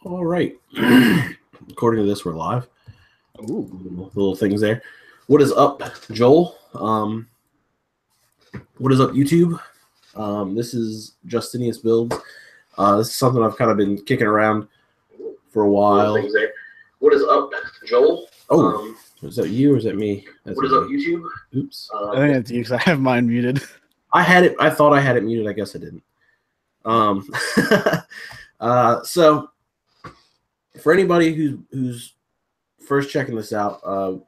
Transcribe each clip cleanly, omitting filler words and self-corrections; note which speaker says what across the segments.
Speaker 1: All right. According to this, we're live. Ooh, little things there. What is up, Joel? What is up, YouTube? This is Justinius Builds. This is something I've kind of been kicking around for a while.
Speaker 2: Things there. What is up, Joel?
Speaker 1: Oh, is that you or is that me?
Speaker 2: What is up, YouTube?
Speaker 1: Oops.
Speaker 3: I think it's you because I have mine muted.
Speaker 1: I had it. I thought I had it muted. I guess I didn't. So for anybody who's first checking this out, I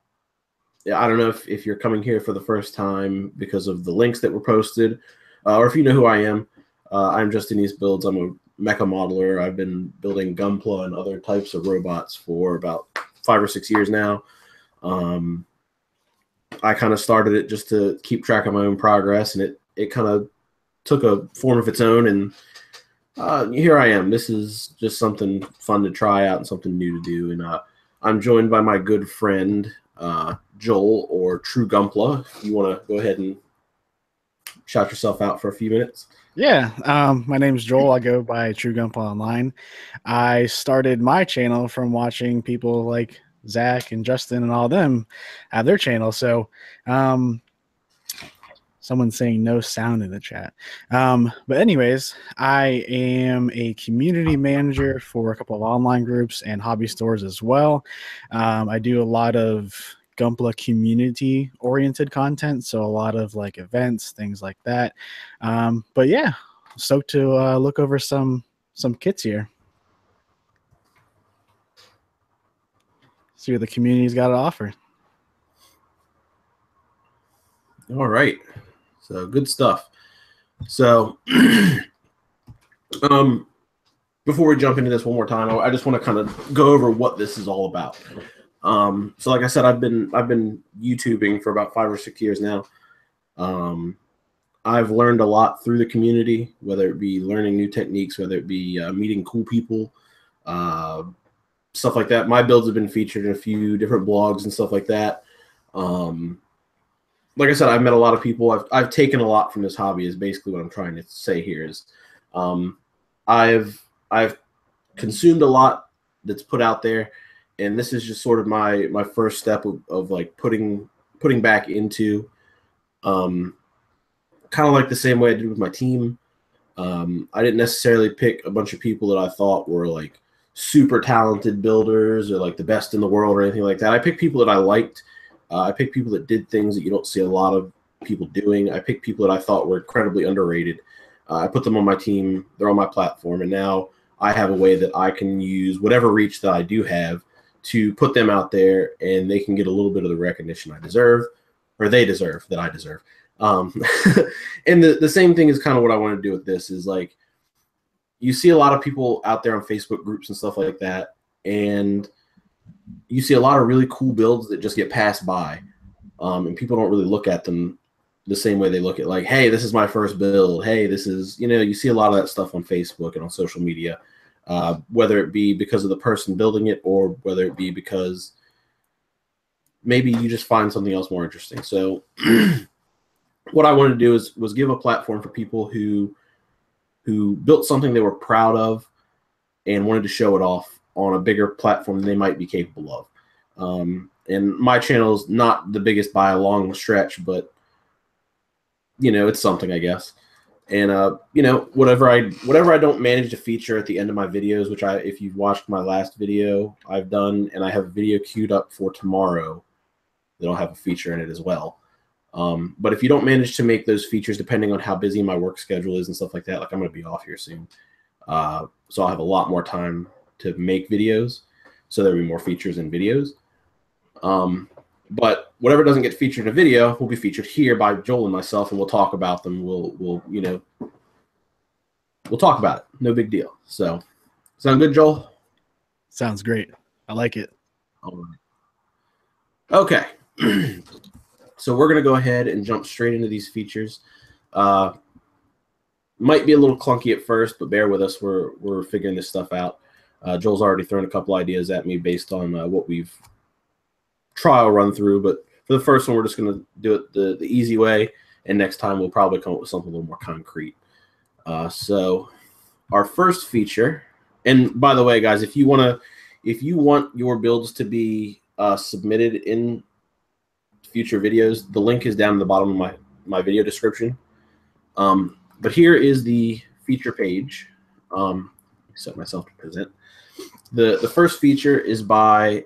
Speaker 1: don't know if you're coming here for the first time because of the links that were posted, or if you know who I am. I'm Justinius Builds. I'm a mecha modeler. I've been building Gunpla and other types of robots for about 5 or 6 years now. I kind of started it just to keep track of my own progress, and it kind of took a form of its own, and here I am. This is just something fun to try out and something new to do. And I'm joined by my good friend, Joel, or TrueGunpla. If you want to go ahead and shout yourself out for a few minutes.
Speaker 3: Yeah, my name's Joel. I go by TrueGunpla online. I started my channel from watching people like Zach and Justin and all them have their channel. So someone's saying no sound in the chat. But anyways, I am a community manager for a couple of online groups and hobby stores as well. I do a lot of Gunpla community oriented content. So a lot of like events, things like that. But yeah, stoked to look over some kits here. See what the community's got to offer.
Speaker 1: All right. So good stuff. So before we jump into this one more time, I just want to kind of go over what this is all about. So like I said, I've been YouTubing for about 5 or 6 years now. I've learned a lot through the community, whether it be learning new techniques, whether it be meeting cool people, stuff like that. My builds have been featured in a few different blogs and stuff like that. Like I said, I've met a lot of people. I've taken a lot from this hobby is basically what I'm trying to say here is I've consumed a lot that's put out there, and this is just sort of my first step of like putting back into kind of like the same way I did with my team. I didn't necessarily pick a bunch of people that I thought were like super talented builders or like the best in the world or anything like that. I picked people that I liked. I picked people that did things that you don't see a lot of people doing. I picked people that I thought were incredibly underrated. I put them on my team. They're on my platform. And now I have a way that I can use whatever reach that I do have to put them out there, and they can get a little bit of the recognition I deserve, or they deserve, that I deserve. And the same thing is kind of what I want to do with this is like, you see a lot of people out there on Facebook groups and stuff like that, and you see a lot of really cool builds that just get passed by, and people don't really look at them the same way they look at like, hey, this is my first build. Hey, this is, you see a lot of that stuff on Facebook and on social media, whether it be because of the person building it or whether it be because maybe you just find something else more interesting. So what I wanted to do was give a platform for people who built something they were proud of and wanted to show it off on a bigger platform than they might be capable of. And my channel is not the biggest by a long stretch, but it's something, I guess. And whatever I don't manage to feature at the end of my videos, which if you've watched my last video, I've done, and I have a video queued up for tomorrow that'll have a feature in it as well. But if you don't manage to make those features, depending on how busy my work schedule is and stuff like that, like I'm going to be off here soon. So I'll have a lot more time to make videos, so there'll be more features in videos. But whatever doesn't get featured in a video will be featured here by Joel and myself, and we'll talk about them. We'll talk about it. No big deal. So, sound good, Joel?
Speaker 3: Sounds great. I like it.
Speaker 1: All right. Okay. So we're gonna go ahead and jump straight into these features. Might be a little clunky at first, but bear with us. We're figuring this stuff out. Joel's already thrown a couple ideas at me based on what we've trial run through, but for the first one, we're just going to do it the easy way, and next time we'll probably come up with something a little more concrete. So our first feature, And by the way, guys, if you want your builds to be submitted in future videos, the link is down in the bottom of my video description. But here is the feature page. Set myself to present. The first feature is by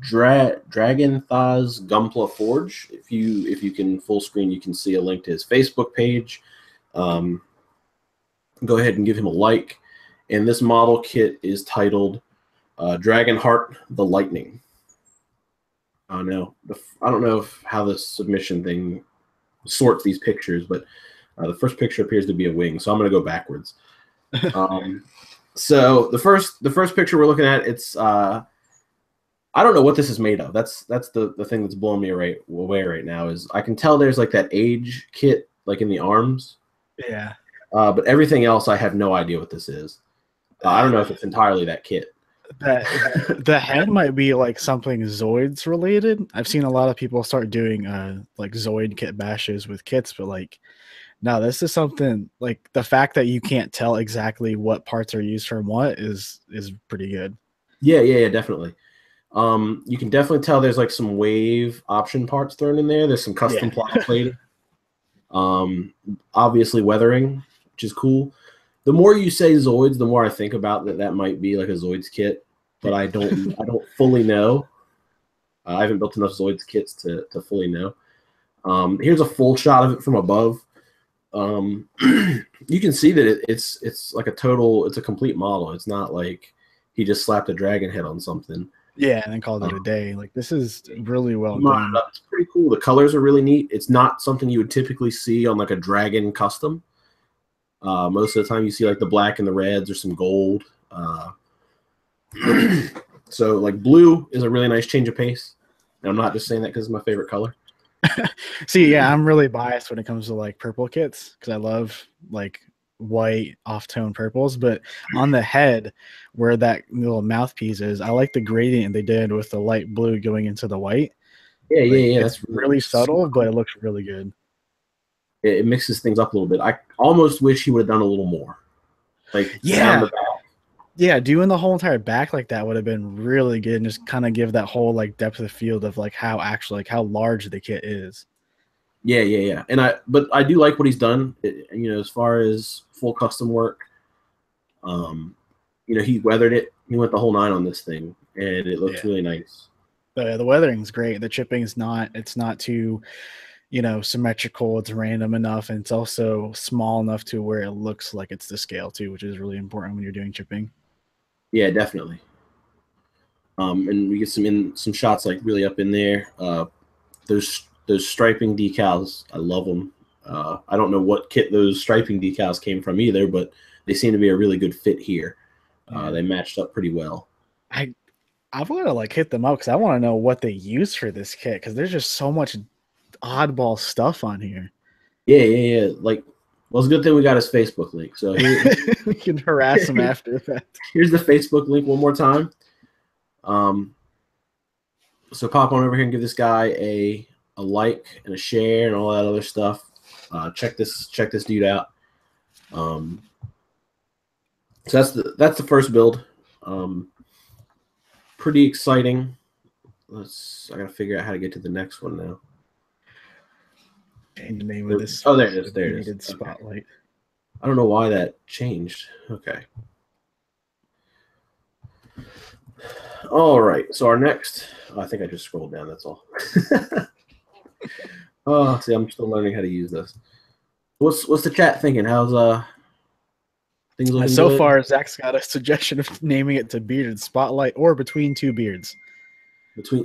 Speaker 1: Dragonheart Gunpla Forge. If you can full screen, you can see a link to his Facebook page. Go ahead and give him a like. And this model kit is titled Dragonheart the Lightning. I don't know how the submission thing sorts these pictures, but the first picture appears to be a wing, so I'm going to go backwards. So the first picture we're looking at, it's I don't know what this is made of. That's the thing that's blowing me away right now is I can tell there's like that age kit like in the arms.
Speaker 3: Yeah.
Speaker 1: But everything else, I have no idea what this is. I don't know if it's entirely that kit.
Speaker 3: The head might be like something Zoids related. I've seen a lot of people start doing like Zoid kit bashes with kits, but like no, this is something like the fact that you can't tell exactly what parts are used from what is pretty good.
Speaker 1: Yeah, definitely. You can definitely tell there's like some wave option parts thrown in there. There's some custom plot plating. Obviously weathering, which is cool. The more you say Zoids, the more I think about that might be like a Zoids kit, but I don't fully know. I haven't built enough Zoids kits to fully know. Here's a full shot of it from above. You can see that it's like it's a complete model. It's not like he just slapped a dragon head on something.
Speaker 3: Yeah, and then called it a day. Like this is really well done.
Speaker 1: It's pretty cool. The colors are really neat. It's not something you would typically see on like a dragon custom. Most of the time you see like the black and the reds or some gold. So like blue is a really nice change of pace. And I'm not just saying that because it's my favorite color.
Speaker 3: See, yeah, I'm really biased when it comes to like purple kits because I love like white off-tone purples, but on the head where that little mouthpiece is, I like the gradient they did with the light blue going into the white.
Speaker 1: Yeah.
Speaker 3: That's really subtle, but it looks really good.
Speaker 1: It mixes things up a little bit. I almost wish he would have done a little more. Like down the back.
Speaker 3: Yeah, doing the whole entire back like that would have been really good and just kind of give that whole like depth of field of like how actually like how large the kit is.
Speaker 1: Yeah. But I do like what he's done. As far as full custom work. He weathered it. He went the whole 9 on this thing, and it looks really nice.
Speaker 3: The weathering's great. The chipping's not too symmetrical. It's random enough, and it's also small enough to where it looks like it's the scale too, which is really important when you're doing chipping. Yeah,
Speaker 1: definitely. And we get some shots like really up in there. Those striping decals, I love them. I don't know what kit those striping decals came from either, but they seem to be a really good fit here. They matched up pretty well.
Speaker 3: I want to like hit them up because I want to know what they use for this kit because there's just so much oddball stuff on here.
Speaker 1: Yeah. Like, well, it's a good thing we got his Facebook link. So
Speaker 3: we can harass him after that.
Speaker 1: Here's the Facebook link one more time. So pop on over here and give this guy a like and a share and all that other stuff. Check this dude out. So that's the first build. Pretty exciting. I gotta figure out how to get to the next one now.
Speaker 3: Change the name of this.
Speaker 1: Oh, there it is. There it is.
Speaker 3: Spotlight.
Speaker 1: Okay. I don't know why that changed. Okay. All right. So our next. I think I just scrolled down. That's all. Oh, see, I'm still learning how to use this. What's the chat thinking? How's things looking
Speaker 3: so
Speaker 1: good?
Speaker 3: far? Zach's got a suggestion of naming it to Bearded Spotlight or Between Two Beards.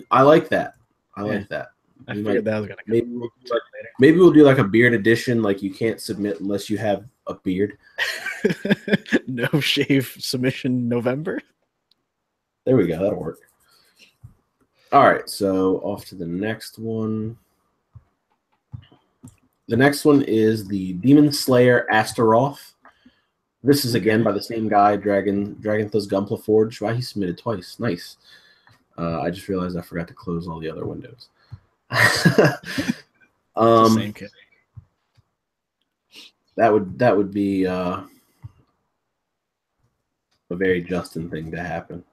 Speaker 1: I like that. I like that.
Speaker 3: I figured that was gonna come.
Speaker 1: Maybe we'll do like a beard edition. Like you can't submit unless you have a beard.
Speaker 3: No shave submission November.
Speaker 1: There we go. That'll work. All right. So off to the next one. The next one is the Demon Slayer Asteroff. This is again by the same guy, Dragonheart Gunpla Forge. Wow, he submitted twice. Nice. I just realized I forgot to close all the other windows.
Speaker 3: Same kit.
Speaker 1: That would be a very Justin thing to happen.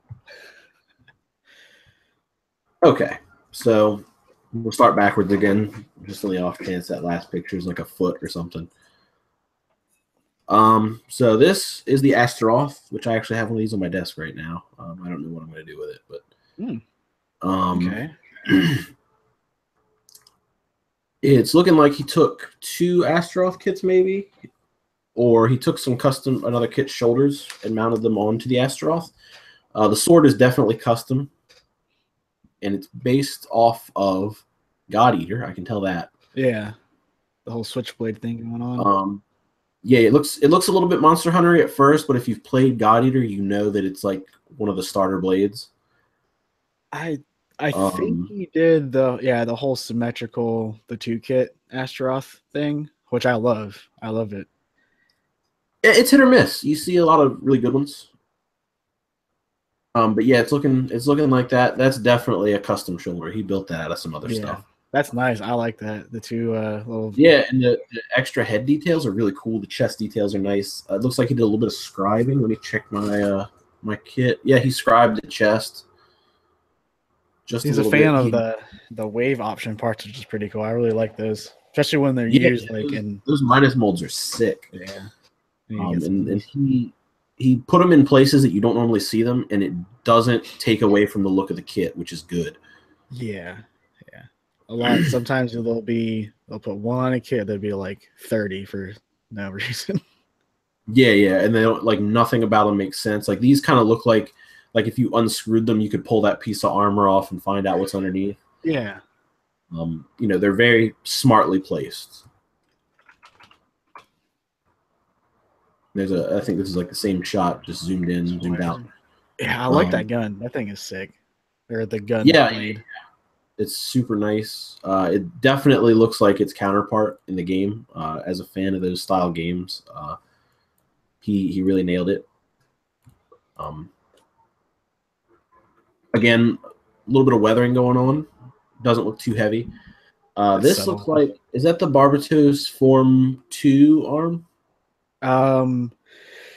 Speaker 1: Okay, so we'll start backwards again, just on the off chance that last picture is like a foot or something. So this is the Asteroff, which I actually have one of these on my desk right now. I don't know what I'm going to do with it, but
Speaker 3: okay.
Speaker 1: It's looking like he took 2 Asteroff kits, maybe, or he took some another kit's shoulders and mounted them onto the Asteroff. The sword is definitely custom, and it's based off of God Eater. I can tell that.
Speaker 3: Yeah, the whole switchblade thing going on.
Speaker 1: Yeah, it looks a little bit Monster Hunter-y at first, but if you've played God Eater, you know that it's like one of the starter blades.
Speaker 3: I think he did the whole symmetrical, the 2-kit Asteroff thing, which I love. I love it.
Speaker 1: It's hit or miss. You see a lot of really good ones. But yeah, it's looking like that. That's definitely a custom shoulder. He built that out of some other stuff.
Speaker 3: That's nice. I like that. The 2 little
Speaker 1: and the extra head details are really cool. The chest details are nice. It looks like he did a little bit of scribing. Let me check my my kit. Yeah, he scribed the chest.
Speaker 3: He's a fan of the wave option parts, which is pretty cool. I really like those, especially when they're used like in
Speaker 1: those minus molds are sick.
Speaker 3: Yeah,
Speaker 1: and he put them in places that you don't normally see them, and it doesn't take away from the look of the kit, which is good.
Speaker 3: Yeah. A lot. Sometimes they'll put 1 on a kit. There'll be like 30 for no reason.
Speaker 1: Yeah, and they don't like nothing about them makes sense. Like these kind of look like if you unscrewed them, you could pull that piece of armor off and find out what's underneath.
Speaker 3: Yeah.
Speaker 1: They're very smartly placed. I think this is like the same shot, just zoomed in, zoomed out.
Speaker 3: Yeah, I like that gun. That thing is sick. Or the gun.
Speaker 1: Yeah. It's super nice. It definitely looks like its counterpart in the game. As a fan of those style games, he really nailed it. Again, a little bit of weathering going on. Doesn't look too heavy. This looks like, is that the Barbatos Form 2 arm?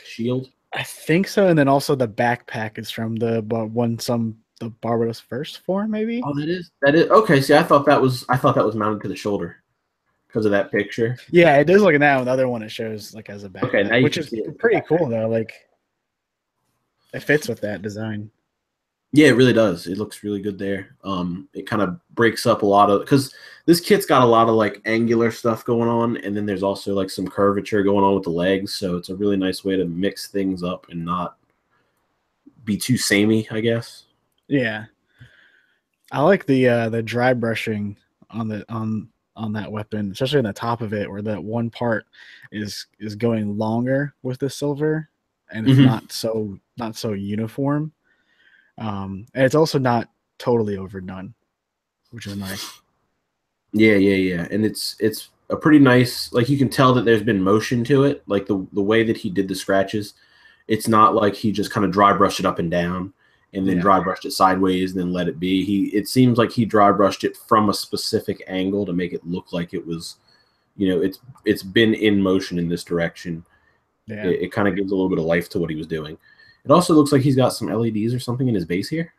Speaker 1: Shield?
Speaker 3: I think so. And then also the backpack is from the Barbatos first form, maybe.
Speaker 1: Oh, that is okay. See, I thought that was mounted to the shoulder because of that picture.
Speaker 3: Yeah, it does look at that one. The other one it shows like as a backpack,
Speaker 1: okay, now
Speaker 3: which is pretty cool though. Like it fits with that design.
Speaker 1: Yeah, it really does. It looks really good there. It kind of breaks up a lot of, because this kit's got a lot of like angular stuff going on, and then there's also like some curvature going on with the legs. So it's a really nice way to mix things up and not be too samey, I guess.
Speaker 3: Yeah, I like the dry brushing on that weapon, especially on the top of it, where that one part is going longer with the silver, and it's not so uniform. And it's also not totally overdone, which is nice.
Speaker 1: Yeah, and it's a pretty nice. Like you can tell that there's been motion to it. Like the way that he did the scratches, it's not like he just kind of dry brushed it up and down and then dry brushed it sideways and then let it be. It seems like he dry brushed it from a specific angle to make it look like it was, it's been in motion in this direction. Yeah. It kind of gives a little bit of life to what he was doing. It also looks like he's got some LEDs or something in his base here.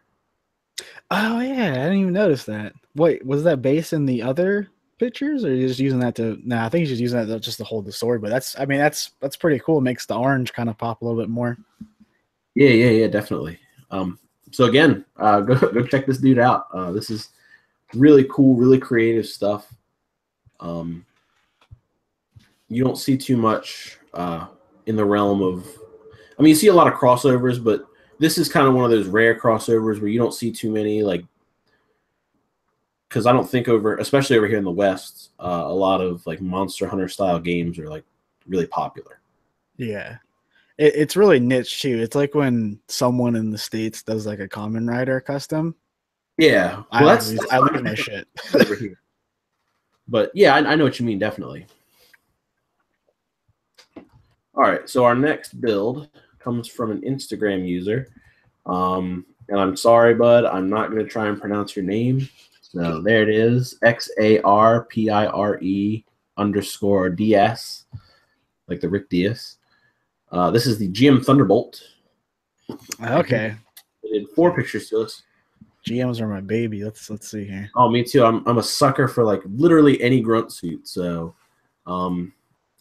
Speaker 3: Oh yeah, I didn't even notice that. Wait, was that base in the other pictures, or are you just using that to? I think he's just using that just to hold the sword. But that's pretty cool. It makes the orange kind of pop a little bit more.
Speaker 1: Yeah, definitely. So again, go check this dude out. This is really cool, really creative stuff. You don't see too much in the realm of. I mean, you see a lot of crossovers, but this is kind of one of those rare crossovers where you don't see too many, like, because I don't think especially over here in the West, a lot of like Monster Hunter style games are like really popular.
Speaker 3: Yeah, it's really niche too. It's like when someone in the States does like a Kamen Rider custom.
Speaker 1: Yeah, well,
Speaker 3: I lose my shit
Speaker 1: over here. But yeah, I know what you mean, definitely. All right, so our next build comes from an Instagram user. And I'm sorry, bud, I'm not going to try and pronounce your name. So there it is, XARPIRE_DS, like the Rick Diaz. This is the GM Thunderbolt.
Speaker 3: Okay.
Speaker 1: I did 4 pictures to us.
Speaker 3: GMs are my baby. Let's see here.
Speaker 1: Oh, me too. I'm a sucker for like literally any grunt suit. So,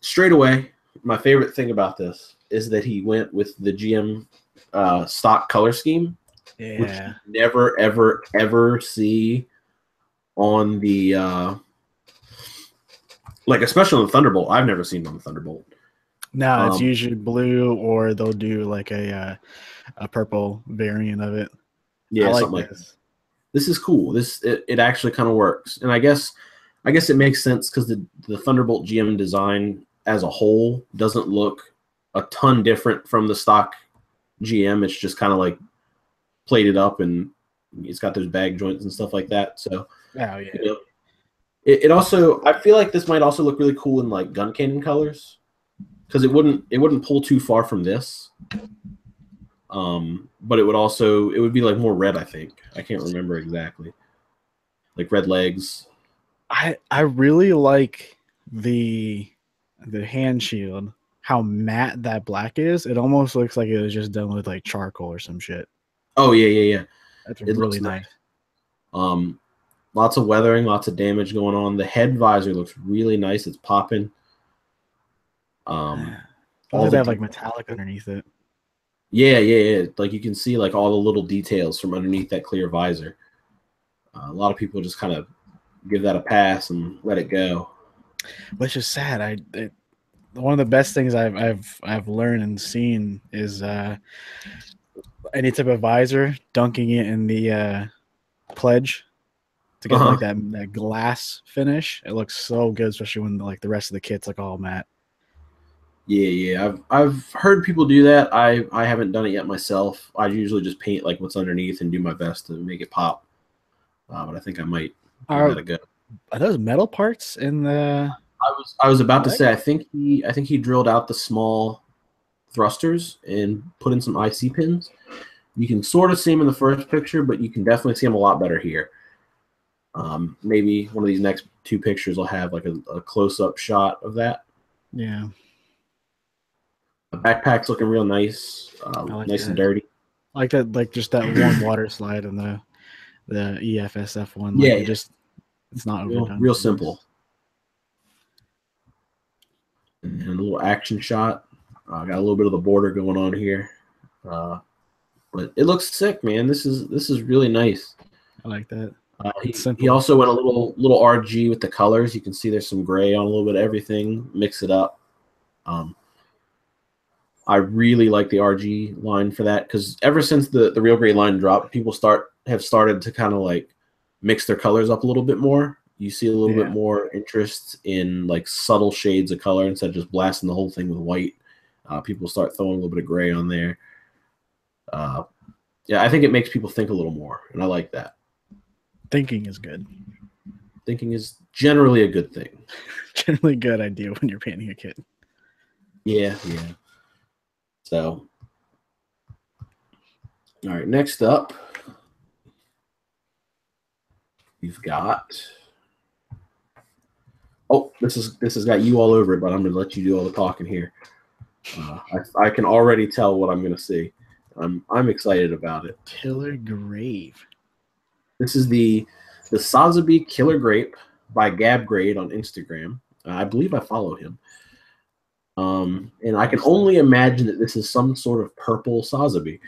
Speaker 1: straight away, my favorite thing about this is that he went with the GM stock color scheme, which you never ever ever see on the like, especially on the Thunderbolt. I've never seen it on the Thunderbolt.
Speaker 3: No, it's usually blue, or they'll do like a purple variant of it.
Speaker 1: Yeah,
Speaker 3: I like
Speaker 1: something like this. This is cool. It actually kind of works, and I guess it makes sense because the Thunderbolt GM design as a whole doesn't look a ton different from the stock GM. It's just kind of like plated up, and it's got those bag joints and stuff like that. So, it also, I feel like this might also look really cool in like gun cannon colors, because it wouldn't pull too far from this. But it would be like more red, I think. I can't remember exactly. Like red legs.
Speaker 3: I really like the hand shield, how matte that black is. It almost looks like it was just done with like charcoal or some shit.
Speaker 1: Oh yeah.
Speaker 3: That's really nice.
Speaker 1: Lots of weathering, lots of damage going on. The head visor looks really nice. It's popping.
Speaker 3: All they have like metallic underneath it.
Speaker 1: Yeah. Like you can see like all the little details from underneath that clear visor. A lot of people just kind of give that a pass and let it go.
Speaker 3: Which is sad. One of the best things I've learned and seen is any type of visor, dunking it in the pledge to get like that glass finish. It looks so good, especially when like the rest of the kit's like all matte.
Speaker 1: Yeah. I've heard people do that. I haven't done it yet myself. I usually just paint like what's underneath and do my best to make it pop. But I think I might give that a go.
Speaker 3: Are those metal parts in the?
Speaker 1: I was about to say I think he drilled out the small thrusters and put in some IC pins. You can sort of see them in the first picture, but you can definitely see them a lot better here. Maybe one of these next 2 pictures will have like a close-up shot of that.
Speaker 3: Yeah.
Speaker 1: The backpack's looking real nice, nice and dirty.
Speaker 3: I like that, like just that warm water slide in the EFSF one.
Speaker 1: Like
Speaker 3: it's not overdone.
Speaker 1: Real simple. And a little action shot. Got a little bit of the border going on here, but it looks sick, man. This is really nice.
Speaker 3: I like that.
Speaker 1: He also went a little RG with the colors. You can see there's some gray on a little bit of everything. Mix it up. I really like the RG line for that, because ever since the Real Gray line dropped, people have started to kind of like mix their colors up a little bit more. You see a little bit more interest in like subtle shades of color instead of just blasting the whole thing with white. People start throwing a little bit of gray on there. I think it makes people think a little more, and I like that.
Speaker 3: Thinking is good.
Speaker 1: Thinking is generally a good thing.
Speaker 3: Generally a good idea when you're painting a kit.
Speaker 1: Yeah. So, all right, next up, we've got. Oh, this has got you all over it, but I'm going to let you do all the talking here. I can already tell what I'm going to see. I'm excited about it.
Speaker 3: Killer Grave.
Speaker 1: This is the Sotheby Killer Grape by Gab Grade on Instagram. I believe I follow him. And I can only imagine that this is some sort of purple Sotheby.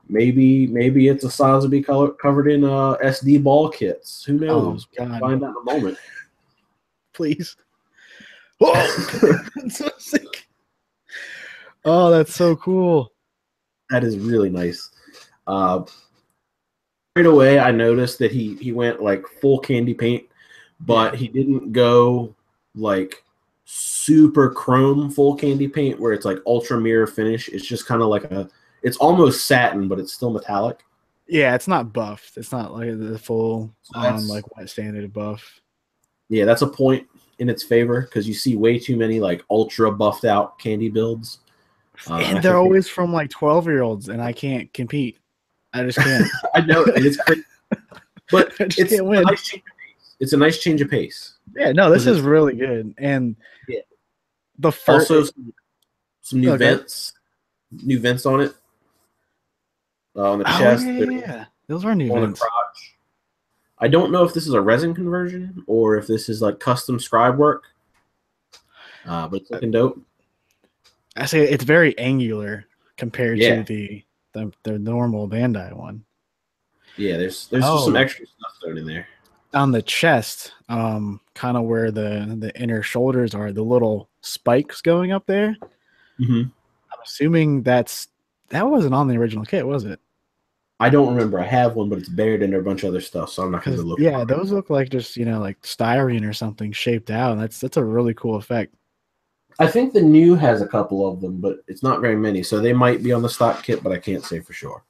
Speaker 1: Maybe it's a Sotheby covered in SD ball kits. Who knows?
Speaker 3: Oh, God.
Speaker 1: Find out in a moment.
Speaker 3: Please. Oh, that's so sick. Oh, that's so cool.
Speaker 1: That is really nice. Right away, I noticed that he went like full candy paint, but he didn't go like super chrome full candy paint where it's like ultra mirror finish. It's just kind of like it's almost satin, but it's still metallic.
Speaker 3: Yeah, it's not buffed. It's not like the full like wet standard buff.
Speaker 1: Yeah, that's a point in its favor, because you see way too many like ultra buffed out candy builds.
Speaker 3: And they're always from like 12-year-olds, and I can't compete. I just can't.
Speaker 1: I know, it's crazy. But
Speaker 3: it's a nice change of pace.
Speaker 1: It's a nice change of pace.
Speaker 3: Yeah, no, this is really good. And the first
Speaker 1: also some new vents on it. On the
Speaker 3: Oh,
Speaker 1: chest,
Speaker 3: yeah. Those are new
Speaker 1: on the
Speaker 3: vents.
Speaker 1: crotch. I don't know if this is a resin conversion or if this is like custom scribe work, but it's looking dope.
Speaker 3: I say it's very angular compared to
Speaker 1: Yeah,
Speaker 3: the normal Bandai one.
Speaker 1: yeah. There's just some extra stuff thrown in there.
Speaker 3: On the chest, kind of where the inner shoulders are, the little spikes going up there.
Speaker 1: Mm-hmm.
Speaker 3: I'm assuming that wasn't on the original kit, was it?
Speaker 1: I don't remember. I have one, but it's buried under a bunch of other stuff, so I'm not going to look.
Speaker 3: Yeah, those look like just like styrene or something shaped out. That's a really cool effect.
Speaker 1: I think the new has a couple of them, but it's not very many, so they might be on the stock kit, but I can't say for sure.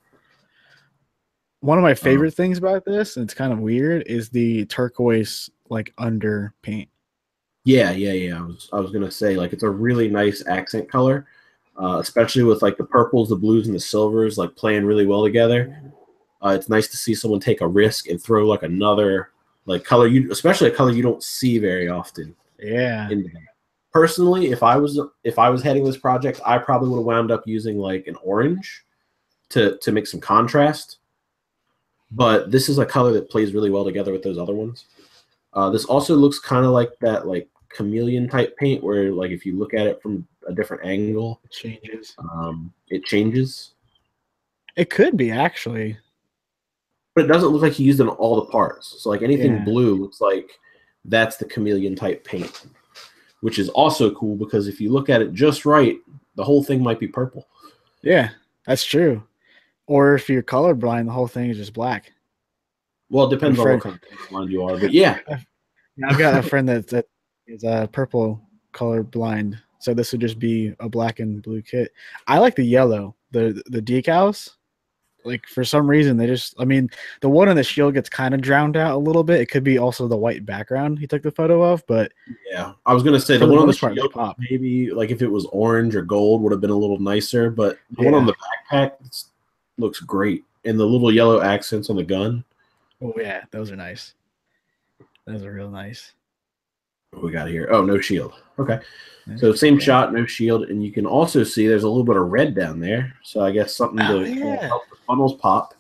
Speaker 3: One of my favorite things about this, and it's kind of weird, is the turquoise like under paint.
Speaker 1: Yeah. I was gonna say like it's a really nice accent color, especially with like the purples, the blues, and the silvers like playing really well together. It's nice to see someone take a risk and throw like another like color especially a color you don't see very often.
Speaker 3: Yeah.
Speaker 1: Personally, if I was heading this project, I probably would have wound up using like an orange to make some contrast. But this is a color that plays really well together with those other ones. This also looks kind of like that like chameleon type paint where like if you look at it from a different angle,
Speaker 3: it changes.
Speaker 1: It changes.
Speaker 3: It could be actually.
Speaker 1: But it doesn't look like he used it on all the parts. So like anything blue looks like that's the chameleon type paint, which is also cool because if you look at it just right, the whole thing might be purple.
Speaker 3: Yeah, that's true. Or if you're colorblind, the whole thing is just black.
Speaker 1: Well, it depends on what kind of colorblind you are, but yeah.
Speaker 3: I've got a friend that is purple colorblind, so this would just be a black and blue kit. I like the yellow, the decals. Like for some reason they just, I mean, the one on the shield gets kind of drowned out a little bit. It could be also the white background he took the photo of, but
Speaker 1: yeah, I was gonna say the one on the shield maybe like if it was orange or gold would have been a little nicer, but the one on the backpack looks great, and the little yellow accents on the gun.
Speaker 3: Oh yeah, those are nice. Those are real nice.
Speaker 1: What we got here? Oh, no shield. Okay. So same shot, no shield, and you can also see there's a little bit of red down there. So I guess something to help the funnels pop.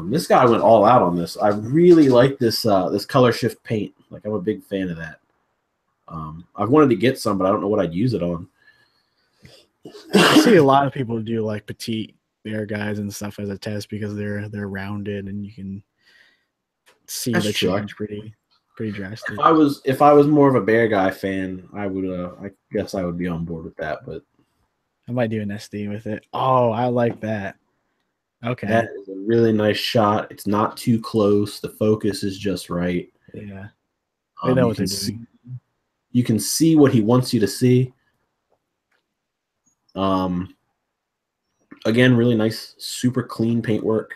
Speaker 1: This guy went all out on this. I really like this this color shift paint. Like I'm a big fan of that. I've wanted to get some, but I don't know what I'd use it on.
Speaker 3: I see a lot of people do like petite bear guys and stuff as a test because they're rounded and you can see the change pretty drastic.
Speaker 1: If I was more of a bear guy fan, I would I guess I would be on board with that, but
Speaker 3: I might do an SD with it. Oh, I like that. Okay.
Speaker 1: That is a really nice shot. It's not too close. The focus is just right.
Speaker 3: Yeah. They know what they're doing.
Speaker 1: You can see what he wants you to see. Again, really nice, super clean paint work.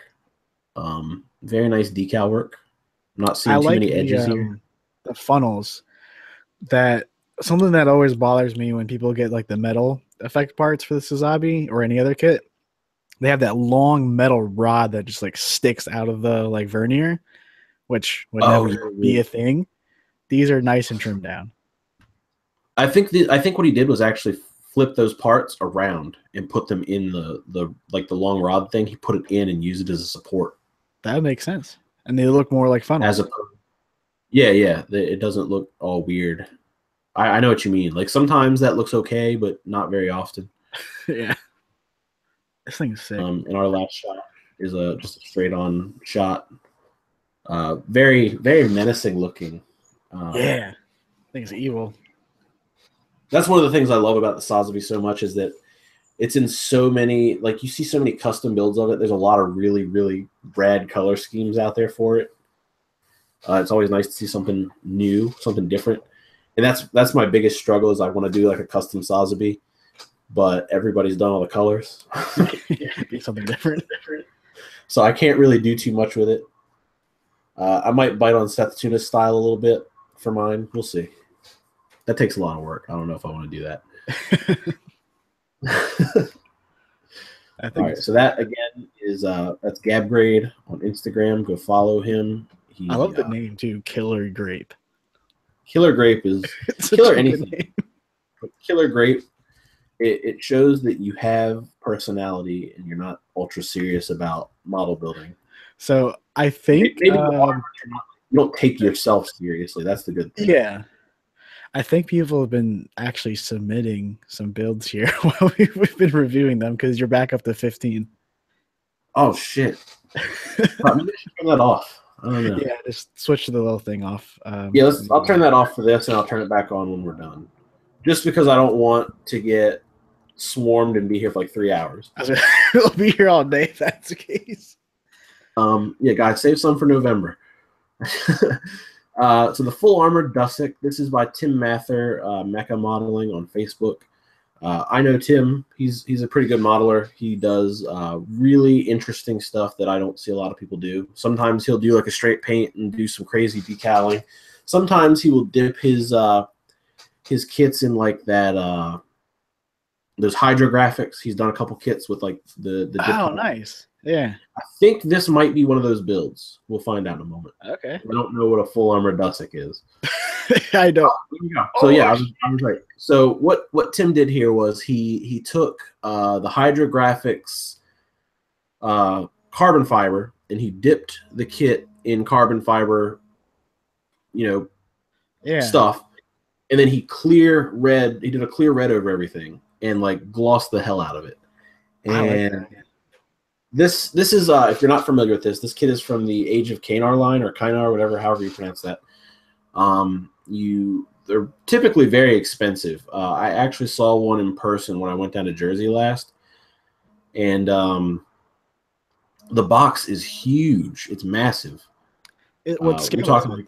Speaker 1: Very nice decal work. I'm not seeing too many edges here.
Speaker 3: The funnels. Something that always bothers me when people get like the metal effect parts for the Suzabi or any other kit. They have that long metal rod that just like sticks out of the like vernier, which would never be a thing. These are nice and trimmed down.
Speaker 1: I think what he did was actually flip those parts around and put them in the long rod thing. He put it in and used it as a support.
Speaker 3: That makes sense. And they look more like funnels.
Speaker 1: Yeah. It doesn't look all weird. I know what you mean. Like sometimes that looks okay, but not very often.
Speaker 3: Yeah. This thing's sick.
Speaker 1: And our last shot is just a straight on shot. Very, very menacing looking.
Speaker 3: Yeah. Thing's evil.
Speaker 1: That's one of the things I love about the Suzabi so much is that it's in so many, like you see so many custom builds of it. There's a lot of really, really rad color schemes out there for it. It's always nice to see something new, something different. And that's my biggest struggle is I want to do like a custom Suzabi, but everybody's done all the colors.
Speaker 3: Be something different.
Speaker 1: So I can't really do too much with it. I might bite on Seth Tuna's style a little bit for mine. We'll see. That takes a lot of work. I don't know if I want to do that. All right, so that again is that's Gabgrade on Instagram. Go follow him.
Speaker 3: I love the name too, Killer Grape.
Speaker 1: Killer Grape is killer anything. Killer Grape it shows that you have personality and you're not ultra serious about model building.
Speaker 3: So I think
Speaker 1: Maybe you don't take yourself seriously. That's the good thing.
Speaker 3: Yeah. I think people have been actually submitting some builds here while we've been reviewing them because you're back up to 15.
Speaker 1: Oh shit! Maybe I should turn that off. I don't know.
Speaker 3: Yeah, just switch the little thing off.
Speaker 1: Yeah, I'll turn that off for this, and I'll turn it back on when we're done. Just because I don't want to get swarmed and be here for like 3 hours.
Speaker 3: We'll be here all day if that's the case.
Speaker 1: Yeah, guys, save some for November. So the full armored Dusik. This is by Tim Mather, Mecha Modeling on Facebook. I know Tim. He's a pretty good modeler. He does really interesting stuff that I don't see a lot of people do. Sometimes he'll do like a straight paint and do some crazy decaling. Sometimes he will dip his kits in like that. Those hydrographics. He's done a couple kits with like the
Speaker 3: Oh, nice. Yeah.
Speaker 1: I think this might be one of those builds. We'll find out in a moment.
Speaker 3: Okay.
Speaker 1: I don't know what a full armored Dusik is.
Speaker 3: I don't.
Speaker 1: So yeah, I was right. So what Tim did here was he took the hydrographics carbon fiber and he dipped the kit in carbon fiber, stuff, and then he did a clear red over everything and like glossed the hell out of it. And this is if you're not familiar with this kit is from the Age of Kynar line or Kynar, whatever, however you pronounce that. They're typically very expensive. I actually saw one in person when I went down to Jersey last, and the box is huge. It's massive.
Speaker 3: What scale?
Speaker 1: We're talking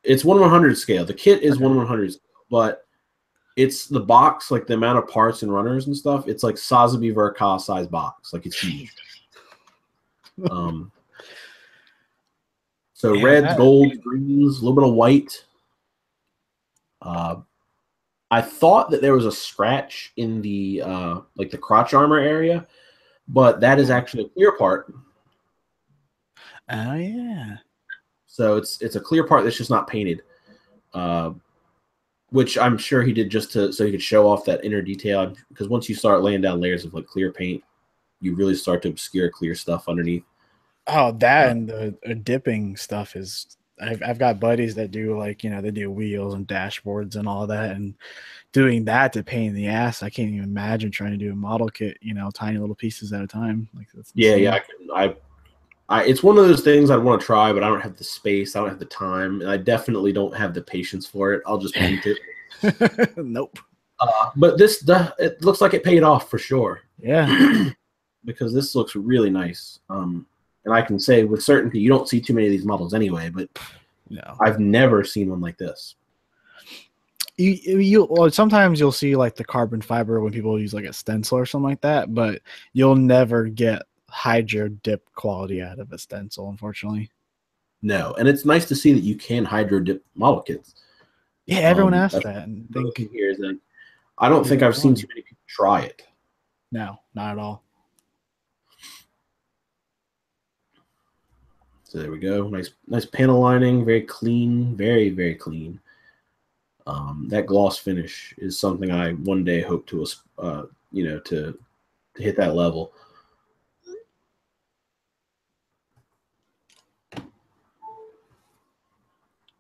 Speaker 1: it's 1/100 scale. The kit is 1/100, but it's the box, like the amount of parts and runners and stuff. It's like Sotheby Verka size box. Like it's huge. So yeah, reds, golds, greens, a little bit of white. I thought that there was a scratch in the like the crotch armor area, but that is actually a clear part.
Speaker 3: Oh yeah.
Speaker 1: So it's a clear part that's just not painted, which I'm sure he did just so he could show off that inner detail. Because once you start laying down layers of like clear paint, you really start to obscure clear stuff underneath.
Speaker 3: Oh, that and the dipping stuff is. I've got buddies that do like they do wheels and dashboards and all that, and doing that to pain in the ass. I can't even imagine trying to do a model kit, tiny little pieces at a time. Like that's
Speaker 1: yeah. It's one of those things I'd want to try, but I don't have the space. I don't have the time, and I definitely don't have the patience for it. I'll just paint it.
Speaker 3: Nope.
Speaker 1: But it looks like it paid off for sure.
Speaker 3: Yeah.
Speaker 1: Because this looks really nice. And I can say with certainty, you don't see too many of these models anyway, but
Speaker 3: no,
Speaker 1: I've never seen one like this.
Speaker 3: Sometimes you'll see like the carbon fiber when people use like a stencil or something like that, but you'll never get hydro dip quality out of a stencil, unfortunately.
Speaker 1: No, and it's nice to see that you can hydro dip model kits.
Speaker 3: Yeah, everyone asks that. And
Speaker 1: here is that I don't think I've seen too many people try it.
Speaker 3: No, not at all.
Speaker 1: So there we go. Nice panel lining, very clean, very, very clean. That gloss finish is something I one day hope to to hit that level.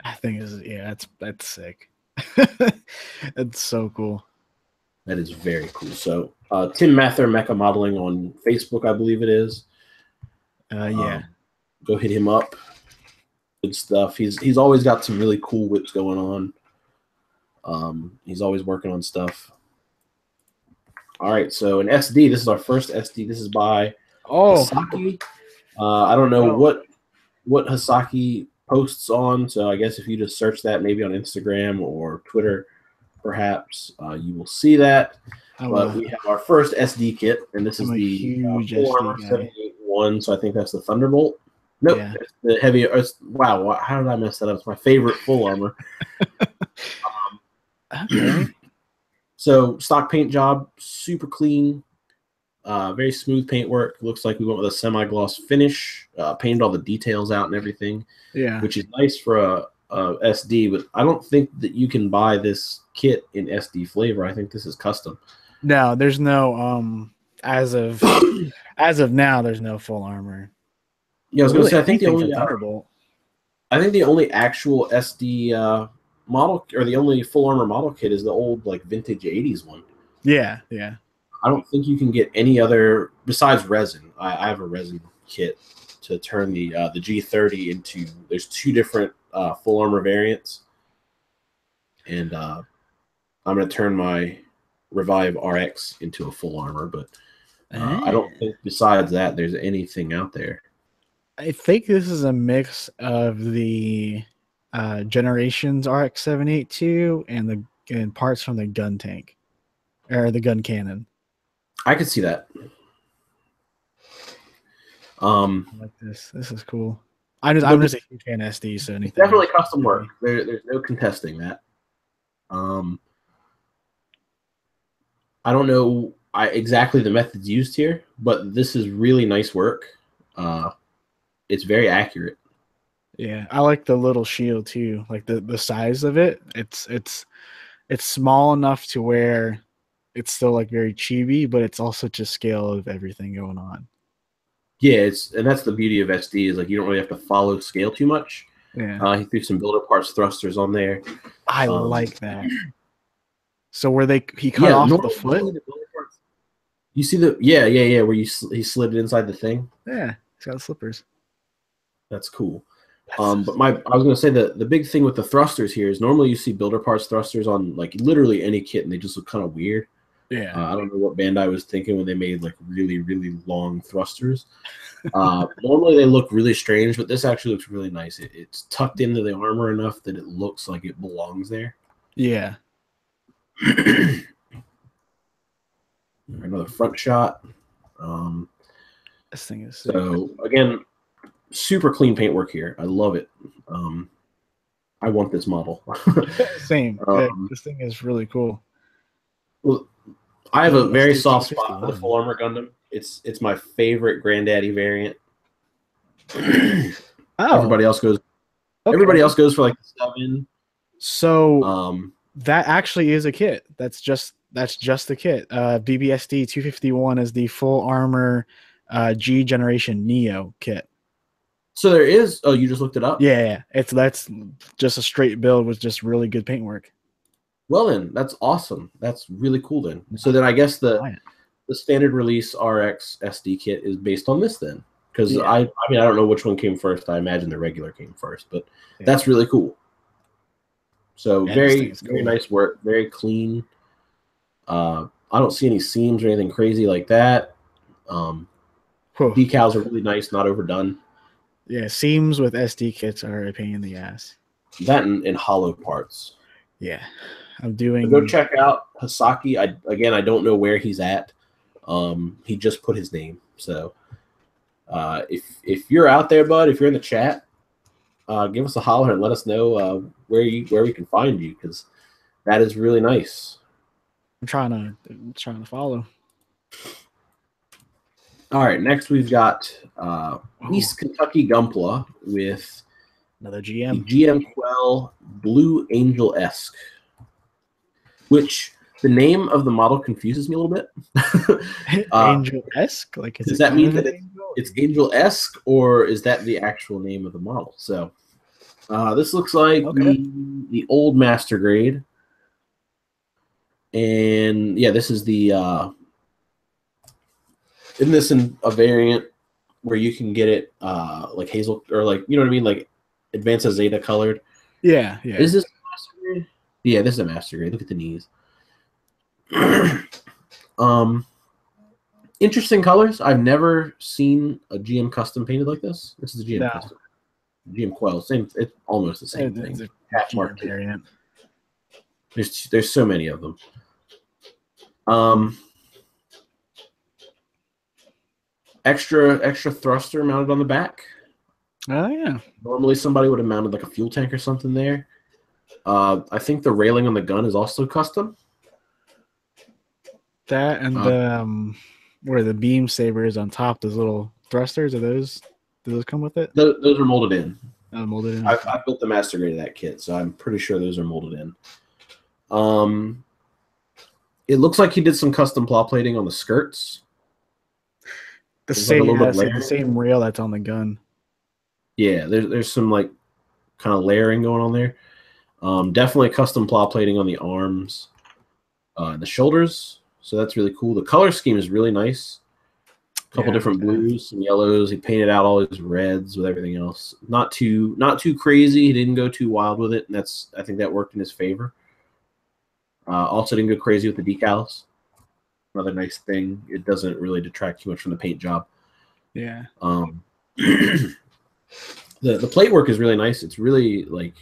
Speaker 3: I think that's sick. It's so cool.
Speaker 1: That is very cool. So Tim Mather Mecha Modeling on Facebook, I believe it is.
Speaker 3: Yeah.
Speaker 1: Go hit him up. Good stuff. He's always got some really cool whips going on. He's always working on stuff. All right, so an SD. This is our first SD. This is by Hasaki. I don't know what Hasaki posts on, so I guess if you just search that maybe on Instagram or Twitter, perhaps you will see that. But we have our first SD kit, and this is the
Speaker 3: huge
Speaker 1: SD 781. So I think that's the Thunderbolt. Nope, yeah. It's the heavy. Wow, how did I mess that up? It's my favorite full armor.
Speaker 3: Okay.
Speaker 1: So stock paint job, super clean, very smooth paint work. Looks like we went with a semi-gloss finish. Painted all the details out and everything. Yeah, which is nice for a SD. But I don't think that you can buy this kit in SD flavor. I think this is custom.
Speaker 3: No, there's no as of now, there's no full armor.
Speaker 1: Yeah, I was gonna say I think the only
Speaker 3: Thunderbolt.
Speaker 1: I think the only actual SD model or the only full armor model kit is the old like vintage 80s one.
Speaker 3: Yeah, yeah.
Speaker 1: I don't think you can get any other besides resin. I have a resin kit to turn the G30 into. There's two different full armor variants, and I'm gonna turn my Revive RX into a full armor, but I don't think besides that there's anything out there.
Speaker 3: I think this is a mix of the Generations RX 782 and parts from the gun tank or the gun cannon.
Speaker 1: I could see that.
Speaker 3: I like this. This is cool. I'm just a huge fan of SD, so anything.
Speaker 1: Definitely custom work. There's no contesting that. I don't know exactly the methods used here, but this is really nice work. It's very accurate.
Speaker 3: Yeah, I like the little shield too. Like the size of it. It's small enough to where it's still like very chibi, but it's also to scale of everything going on.
Speaker 1: Yeah, and that's the beauty of SD is like you don't really have to follow scale too much.
Speaker 3: Yeah,
Speaker 1: he threw some builder parts thrusters on there.
Speaker 3: I like that. So where he cut off the foot.
Speaker 1: You see where he slid it inside the thing.
Speaker 3: Yeah, he's got slippers.
Speaker 1: That's cool. But I was gonna say the big thing with the thrusters here is normally you see builder parts thrusters on like literally any kit and they just look kind of weird.
Speaker 3: Yeah,
Speaker 1: I don't know what Bandai was thinking when they made like really, really long thrusters. Normally they look really strange, but this actually looks really nice. It's tucked into the armor enough that it looks like it belongs there.
Speaker 3: Yeah.
Speaker 1: Another front shot.
Speaker 3: This thing is
Speaker 1: so again, super clean paintwork here. I love it. I want this model.
Speaker 3: Same. This thing is really cool.
Speaker 1: Well, I have a very soft spot for the full armor Gundam. It's my favorite granddaddy variant. Everybody else goes. Okay. Everybody else goes for like 7.
Speaker 3: So that actually is a kit. That's just the kit. BBSD 251 is the full armor G generation Neo kit.
Speaker 1: So there is. Oh, you just looked it up?
Speaker 3: Yeah, that's just a straight build with just really good paintwork.
Speaker 1: Well then, that's awesome. That's really cool then. So then I guess the standard release RX SD kit is based on this then. Because yeah. I mean I don't know which one came first. I imagine the regular came first, but that's really cool. So very nice work, very clean. I don't see any seams or anything crazy like that. Decals are really nice, not overdone.
Speaker 3: Yeah, seams with SD kits are a pain in the ass.
Speaker 1: That and hollow parts.
Speaker 3: Yeah, I'm doing.
Speaker 1: So go check out Hasaki. I don't know where he's at. He just put his name. So if you're out there, bud, if you're in the chat, give us a holler and let us know where we can find you, because that is really nice.
Speaker 3: I'm trying to follow.
Speaker 1: All right, next we've got East Kentucky Gunpla with
Speaker 3: another GM.
Speaker 1: GM Quell Blue Angel-esque, which the name of the model confuses me a little bit.
Speaker 3: Angel-esque? Like,
Speaker 1: does that mean that it's Angel-esque, or is that the actual name of the model? So this looks like the old Master Grade. And yeah, this is the isn't this in a variant where you can get it like hazel, or like, you know what I mean, like Advanced Zeta colored?
Speaker 3: Yeah, yeah.
Speaker 1: Is this a Master Grade? Yeah, this is a Master Grade. Look at the knees. Interesting colors. I've never seen a GM custom painted like this. This is a GM custom. GM Quell, same. It's almost the same thing.
Speaker 3: It's a half mark variant.
Speaker 1: There's so many of them. Extra thruster mounted on the back.
Speaker 3: Oh yeah.
Speaker 1: Normally somebody would have mounted like a fuel tank or something there. I think the railing on the gun is also custom.
Speaker 3: That and the where the beam saber is on top, those little thrusters, do those come with it?
Speaker 1: Those are molded in.
Speaker 3: Molded in.
Speaker 1: I built the Master Grade of that kit, so I'm pretty sure those are molded in. It looks like he did some custom plow plating on the skirts.
Speaker 3: The
Speaker 1: There's like a
Speaker 3: same,
Speaker 1: little bit of
Speaker 3: the
Speaker 1: layering.
Speaker 3: same rail that's on the gun.
Speaker 1: Yeah, there's some like kind of layering going on there. Definitely custom plow plating on the arms and the shoulders. So that's really cool. The color scheme is really nice. A couple different blues, some yellows. He painted out all his reds with everything else. Not too crazy. He didn't go too wild with it, and I think that worked in his favor. Also didn't go crazy with the decals. Another nice thing. It doesn't really detract too much from the paint job.
Speaker 3: Yeah.
Speaker 1: The plate work is really nice. It's really like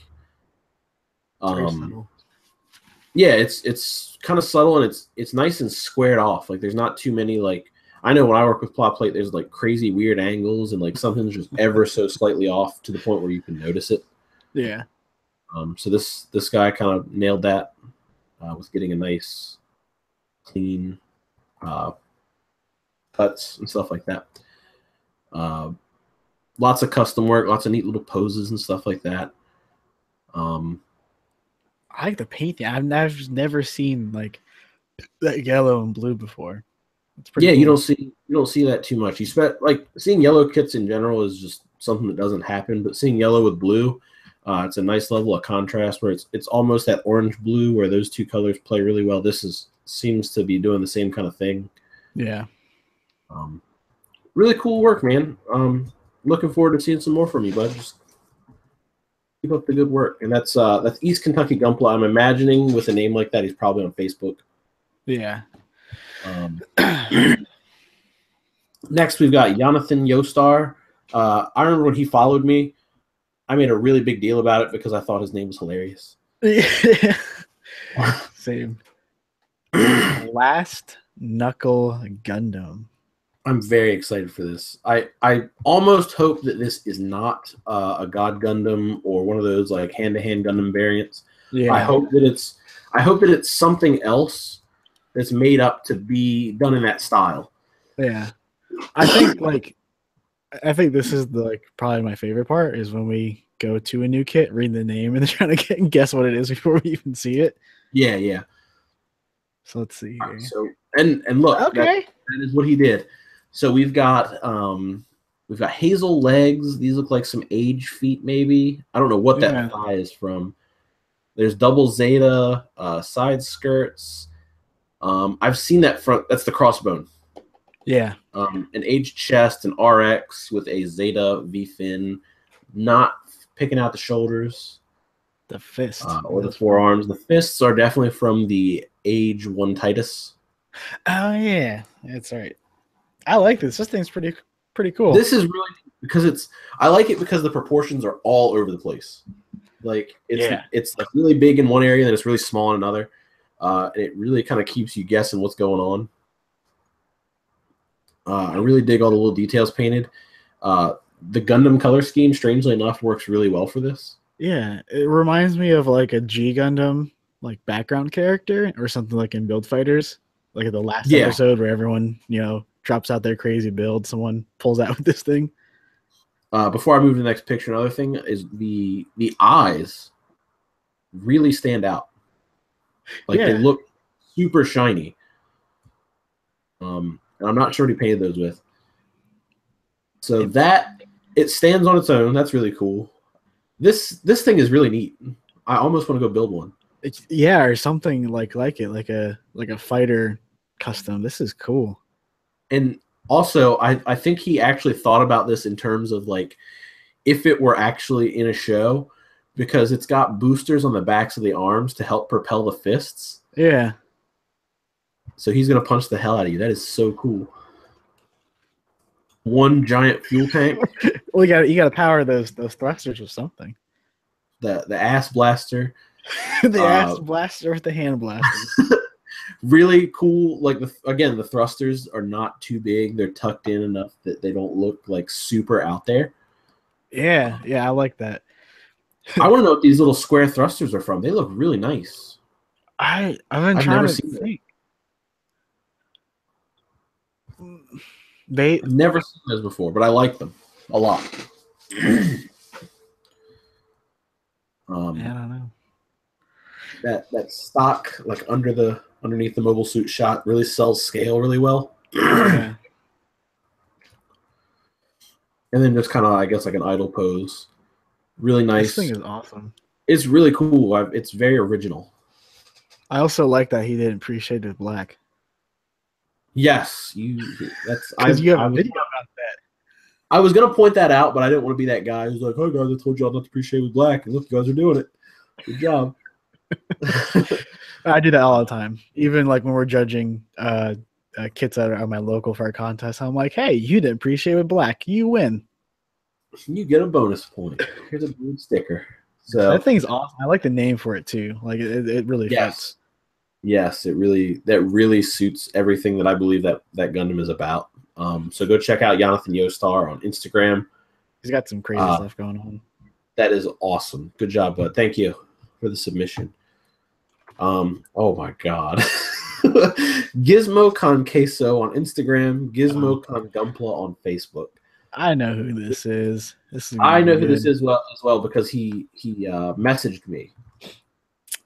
Speaker 1: yeah, it's kind of subtle, and it's nice and squared off. Like there's not too many like I know when I work with plot plate, there's like crazy weird angles and like something's just ever so slightly off to the point where you can notice it.
Speaker 3: Yeah.
Speaker 1: So this guy kind of nailed that with getting a nice clean cuts and stuff like that. Lots of custom work, lots of neat little poses and stuff like that.
Speaker 3: I like the painting. I've never seen like that yellow and blue before. It's pretty cool.
Speaker 1: You don't see that too much. You spent like seeing yellow kits in general is just something that doesn't happen, but seeing yellow with blue, it's a nice level of contrast where it's almost that orange blue where those two colors play really well. This seems to be doing the same kind of thing.
Speaker 3: Yeah.
Speaker 1: Really cool work, man. Looking forward to seeing some more from you, bud. Just keep up the good work. And that's East Kentucky Gunpla. I'm imagining with a name like that, he's probably on Facebook.
Speaker 3: Yeah.
Speaker 1: Next, we've got Jonathan Yostar. I remember when he followed me, I made a really big deal about it because I thought his name was hilarious.
Speaker 3: Same. Last Knuckle Gundam.
Speaker 1: I'm very excited for this. I almost hope that this is not a God Gundam or one of those like hand-to-hand Gundam variants. Yeah. I hope that it's something else that's made up to be done in that style.
Speaker 3: Yeah. I think this is probably my favorite part is when we go to a new kit, read the name, and trying to guess what it is before we even see it.
Speaker 1: Yeah.
Speaker 3: So let's see here.
Speaker 1: So and look,
Speaker 3: okay,
Speaker 1: that is what he did. So we've got hazel legs. These look like some age feet, maybe. I don't know what that thigh is from. There's double Zeta side skirts. I've seen that front. That's the crossbone.
Speaker 3: Yeah.
Speaker 1: An aged chest, an RX with a Zeta V fin, not picking out the shoulders.
Speaker 3: The fist.
Speaker 1: Or the forearms. The fists are definitely from the Age 1 Titus.
Speaker 3: Oh, yeah. That's right. I like this. This thing's pretty cool.
Speaker 1: This is really because I like it because the proportions are all over the place. Like it's like really big in one area, then it's really small in another. And it really kind of keeps you guessing what's going on. I really dig all the little details painted. The Gundam color scheme, strangely enough, works really well for this.
Speaker 3: Yeah, it reminds me of like a G Gundam like background character or something like in Build Fighters, like the last episode where everyone drops out their crazy build. Someone pulls out with this thing.
Speaker 1: Before I move to the next picture, another thing is the eyes really stand out. Like they look super shiny. And I'm not sure what he painted those with. So that it stands on its own. That's really cool. This thing is really neat. I almost want to go build one.
Speaker 3: Or something like it, like a fighter custom. This is cool.
Speaker 1: And also, I think he actually thought about this in terms of like if it were actually in a show, because it's got boosters on the backs of the arms to help propel the fists.
Speaker 3: Yeah.
Speaker 1: So he's gonna punch the hell out of you. That is so cool. One giant fuel tank.
Speaker 3: Well, you gotta power those thrusters with something.
Speaker 1: The ass blaster.
Speaker 3: The ass blaster with the hand blaster.
Speaker 1: Really cool. Like the thrusters are not too big. They're tucked in enough that they don't look like super out there.
Speaker 3: Yeah, I like that.
Speaker 1: I want to know what these little square thrusters are from. They look really nice.
Speaker 3: I've never seen them.
Speaker 1: I've never seen those before, but I like them a lot.
Speaker 3: I don't know.
Speaker 1: that stock like underneath the mobile suit shot really sells scale really well.
Speaker 3: Yeah.
Speaker 1: And then just kind of, I guess, like an idle pose. Really nice.
Speaker 3: This thing is awesome.
Speaker 1: It's really cool. It's very original.
Speaker 3: I also like that he didn't pre-shade with black.
Speaker 1: Yes, that's
Speaker 3: because you have a video about that.
Speaker 1: I was gonna point that out, but I didn't want to be that guy who's like, "Oh guys, I told y'all not to pre-shade with black, and look, you guys are doing it. Good job."
Speaker 3: I do that all the time. Even like when we're judging kits that are at my local fair contest, I'm like, "Hey, you didn't pre-shade with black. You win.
Speaker 1: You get a bonus point. Here's a blue sticker." So
Speaker 3: that thing's awesome. I like the name for it too. Like it really fits.
Speaker 1: Yes, that really suits everything that I believe that Gundam is about. So go check out Jonathan Yostar on Instagram.
Speaker 3: He's got some crazy stuff going on.
Speaker 1: That is awesome. Good job, bud. Thank you for the submission. Oh my God. GizmoCon Queso on Instagram, GizmoCon Gunpla on Facebook.
Speaker 3: I know who this is.
Speaker 1: I know who this is as well because he messaged me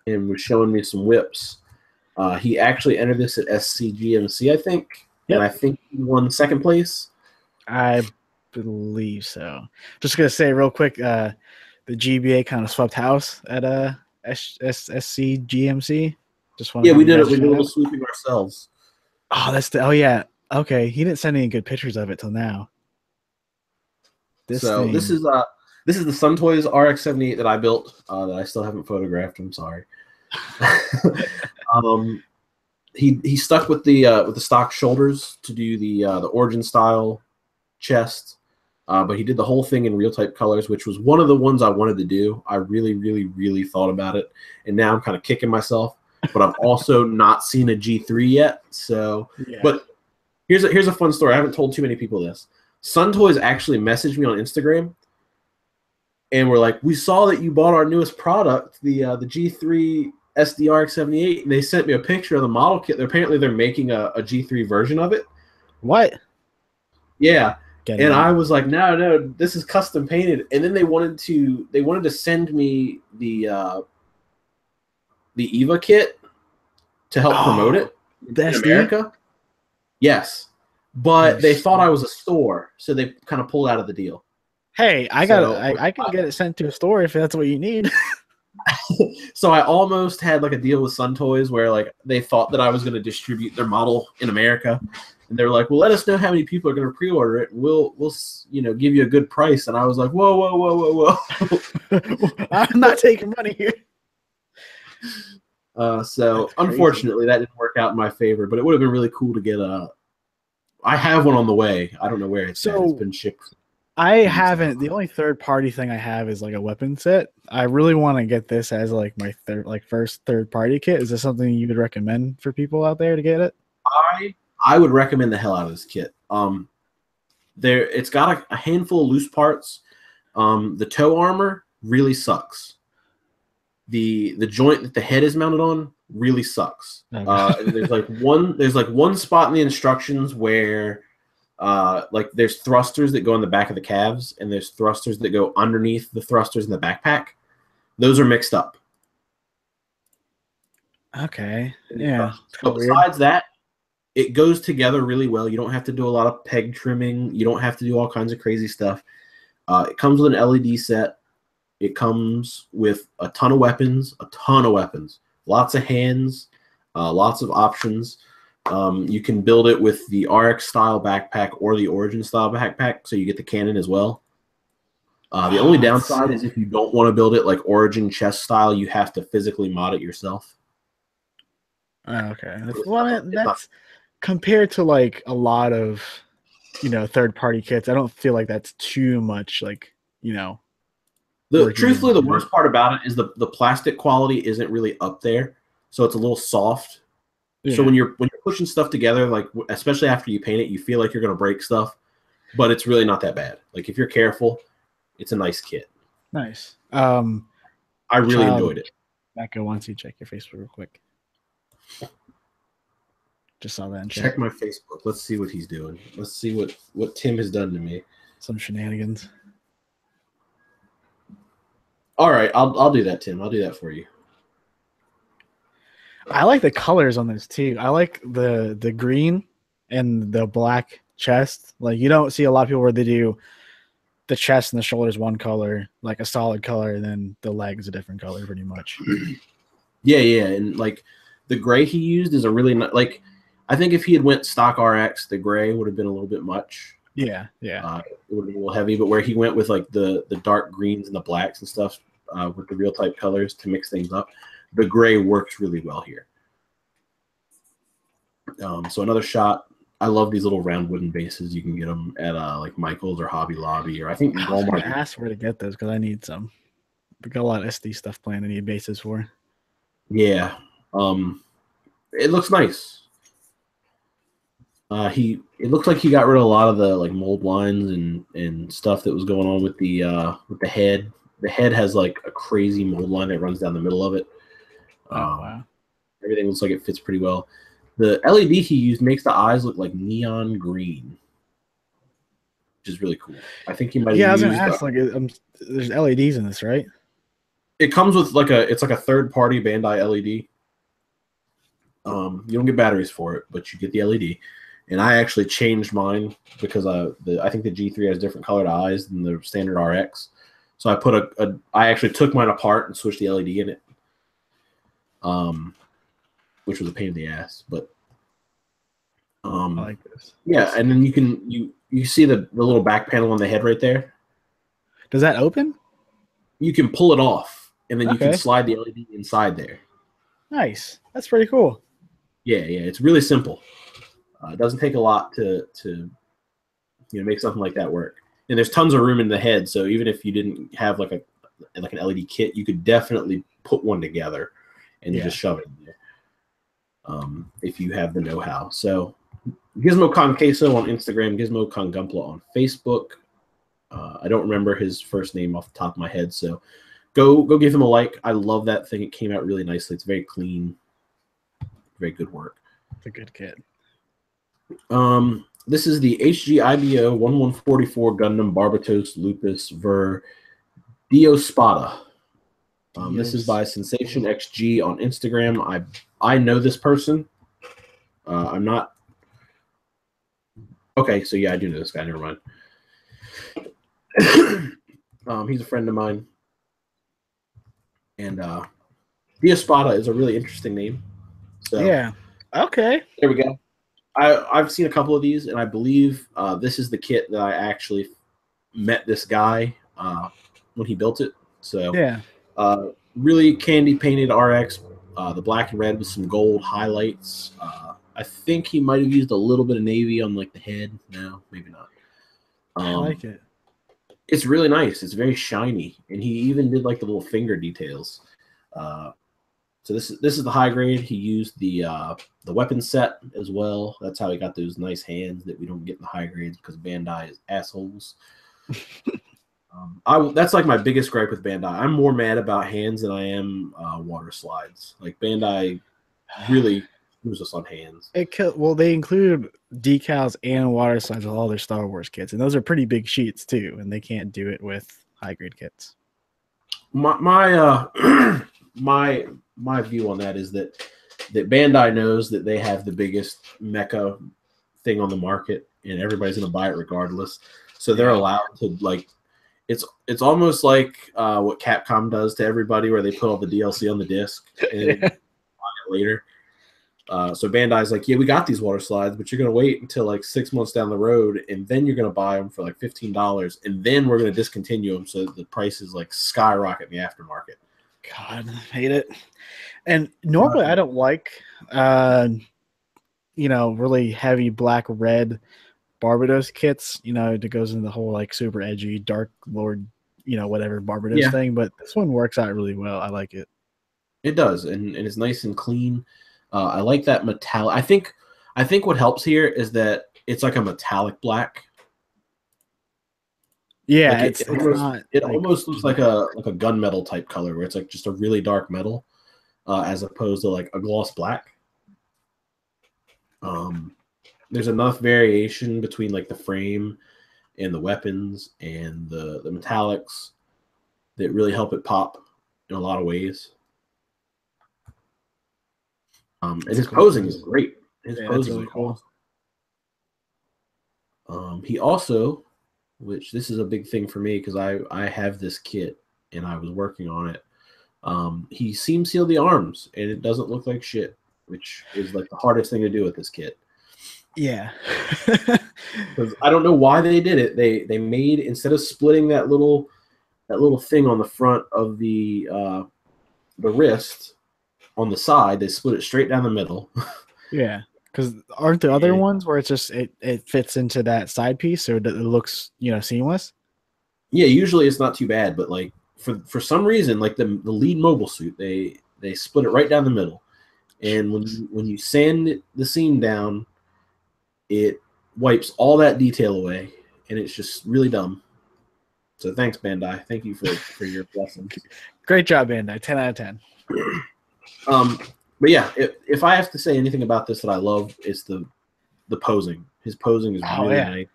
Speaker 1: and was showing me some whips. He actually entered this at SCGMC, I think. Yep. And I think he won second place.
Speaker 3: I believe so. Just gonna say real quick, the GBA kind of swept house at SCGMC. Just want
Speaker 1: we did it. We did a little sweeping ourselves.
Speaker 3: Oh, yeah. Okay, he didn't send any good pictures of it till now.
Speaker 1: This is the Sun Toys RX-78 that I built that I still haven't photographed. I'm sorry. He stuck with the stock shoulders to do the origin style chest, but he did the whole thing in real type colors, which was one of the ones I wanted to do. I really, really, really thought about it, and now I'm kind of kicking myself. But I've also not seen a G3 yet. So, yeah. But here's a fun story. I haven't told too many people this. Sun Toys actually messaged me on Instagram, and were like, "We saw that you bought our newest product, the G3 SDRX-78, and they sent me a picture of the model kit. Apparently, they're making a G3 version of it."
Speaker 3: What?
Speaker 1: Yeah. And I was like, no, this is custom painted. And then they wanted to send me the EVA kit to help promote it in America. Yes. But they thought I was a store, so they kind of pulled out of the deal.
Speaker 3: Hey, I can get it sent to a store if that's what you need.
Speaker 1: So I almost had like a deal with Sun Toys where like they thought that I was going to distribute their model in America, and they're like, "Well, let us know how many people are going to pre-order it, and we'll give you a good price." And I was like, "Whoa.
Speaker 3: I'm not taking money here."
Speaker 1: So unfortunately, that didn't work out in my favor. But it would have been really cool to get a. I have one on the way. I don't know where it's at. It's been shipped.
Speaker 3: I haven't. The only third-party thing I have is like a weapon set. I really want to get this as like my first third-party kit. Is this something you would recommend for people out there to get it?
Speaker 1: I would recommend the hell out of this kit. It's got a handful of loose parts. The toe armor really sucks. The joint that the head is mounted on really sucks. Okay. There's one spot in the instructions where there's thrusters that go on the back of the calves, and there's thrusters that go underneath the thrusters in the backpack. Those are mixed up.
Speaker 3: Okay. Yeah.
Speaker 1: But besides that, it goes together really well. You don't have to do a lot of peg trimming. You don't have to do all kinds of crazy stuff. It comes with an LED set. It comes with a ton of weapons, lots of hands, lots of options. You can build it with the RX style backpack or the Origin style backpack, so you get the cannon as well. The only downside is if you don't want to build it like Origin chest style, you have to physically mod it yourself.
Speaker 3: Okay, that's compared to like a lot of third-party kits. I don't feel like that's too much
Speaker 1: Truthfully, the worst part about it is the plastic quality isn't really up there, so it's a little soft. Yeah. So when you're pushing stuff together, like especially after you paint it, you feel like you're going to break stuff, but it's really not that bad. Like if you're careful, it's a nice kit.
Speaker 3: Nice.
Speaker 1: I really enjoyed it.
Speaker 3: Becca wants you to check your Facebook real quick. Just saw that.
Speaker 1: Check my Facebook. Let's see what he's doing. Let's see what Tim has done to me.
Speaker 3: Some shenanigans.
Speaker 1: All right, I'll do that, Tim. I'll do that for you.
Speaker 3: I like the colors on this too. I like the green and the black chest. Like you don't see a lot of people where they do the chest and the shoulders one color, like a solid color, and then the legs a different color, pretty much.
Speaker 1: Yeah, and like the gray he used is a really like. I think if he had went stock RX, the gray would have been a little bit much.
Speaker 3: Yeah.
Speaker 1: It would have been a little heavy. But where he went with like the dark greens and the blacks and stuff with the real type colors to mix things up, the gray works really well here. So another shot. I love these little round wooden bases. You can get them at like Michael's or Hobby Lobby, or I think
Speaker 3: I was
Speaker 1: Walmart.
Speaker 3: gonna ask where to get those because I need some. We got a lot of SD stuff planned. I need bases for.
Speaker 1: Yeah, it looks nice. It looks like he got rid of a lot of the like mold lines and stuff that was going on with the head. The head has like a crazy mold line that runs down the middle of it.
Speaker 3: Wow.
Speaker 1: Everything looks like it fits pretty well. The LED he used makes the eyes look like neon green, which is really cool. I think he might.
Speaker 3: Yeah, I was gonna ask. Like, there's LEDs in this, right?
Speaker 1: It comes with it's like a third-party Bandai LED. You don't get batteries for it, but you get the LED. And I actually changed mine because I think the G3 has different colored eyes than the standard RX. So I put I actually took mine apart and switched the LED in it. Which was a pain in the ass, but
Speaker 3: I like this.
Speaker 1: Yeah, and then you see the little back panel on the head right there.
Speaker 3: Does that open?
Speaker 1: You can pull it off, and then you can slide the LED inside there.
Speaker 3: Nice. That's pretty cool.
Speaker 1: Yeah, it's really simple. It doesn't take a lot to make something like that work. And there's tons of room in the head, so even if you didn't have like an LED kit, you could definitely put one together and just shove it in there. If you have the know-how. So GizmoCon Queso on Instagram, GizmoConGunpla on Facebook. I don't remember his first name off the top of my head, so go give him a like. I love that thing. It came out really nicely. It's very clean. Very good work.
Speaker 3: It's a good kit.
Speaker 1: This is the HGIBO 1144 Gundam Barbatos Lupus Ver Espada. This is by Sensation XG on Instagram. I know this person. I'm not. Okay, so yeah, I do know this guy. Never mind. He's a friend of mine. And Espada is a really interesting name. So,
Speaker 3: yeah. Okay.
Speaker 1: There we go. I've seen a couple of these, and I believe this is the kit that I actually met this guy when he built it. So
Speaker 3: yeah.
Speaker 1: Really candy painted RX, the black and red with some gold highlights. I think he might have used a little bit of navy on like the head. No, maybe not.
Speaker 3: I like it.
Speaker 1: It's really nice. It's very shiny, and he even did like the little finger details. So this is the high grade. He used the weapon set as well. That's how he got those nice hands that we don't get in the high grades because Bandai is assholes. That's like my biggest gripe with Bandai. I'm more mad about hands than I am water slides. Like Bandai really screws us on hands.
Speaker 3: Well, they include decals and water slides with all their Star Wars kits, and those are pretty big sheets too, and they can't do it with high grade kits.
Speaker 1: My view on that is that Bandai knows that they have the biggest mecha thing on the market, and everybody's going to buy it regardless. So they're allowed to like. It's almost like what Capcom does to everybody, where they put all the DLC on the disc and buy it later. So Bandai's like, yeah, we got these water slides, but you're going to wait until like 6 months down the road, and then you're going to buy them for like $15, and then we're going to discontinue them so the prices like skyrocket in the aftermarket.
Speaker 3: God, I hate it. And normally I don't like, really heavy black red Barbados kits, that goes into the whole like super edgy Dark Lord, whatever Barbados thing. But this one works out really well. I like it.
Speaker 1: It does, and it's nice and clean. I like that metallic. I think what helps here is that it's like a metallic black.
Speaker 3: Yeah,
Speaker 1: like it almost looks like a gunmetal type color, where it's like just a really dark metal, as opposed to like a gloss black. There's enough variation between like the frame and the weapons and the metallics that really help it pop in a lot of ways. And his posing is great. His posing
Speaker 3: really
Speaker 1: is
Speaker 3: cool.
Speaker 1: Awesome. He also, which this is a big thing for me because I have this kit and I was working on it. He seam sealed the arms and it doesn't look like shit, which is like the hardest thing to do with this kit.
Speaker 3: Yeah.
Speaker 1: Because I don't know why they did it. They made, instead of splitting that little thing on the front of the wrist on the side, they split it straight down the middle.
Speaker 3: Yeah. Because aren't there other ones where it's just it fits into that side piece so it looks, seamless?
Speaker 1: Yeah, usually it's not too bad, but like for some reason, like the lead mobile suit, they split it right down the middle. And when you sand the seam down, it wipes all that detail away, and it's just really dumb. So thanks, Bandai. Thank you for your blessings.
Speaker 3: Great job, Bandai. 10 out of 10.
Speaker 1: But yeah, if I have to say anything about this that I love, it's the posing. His posing is really nice.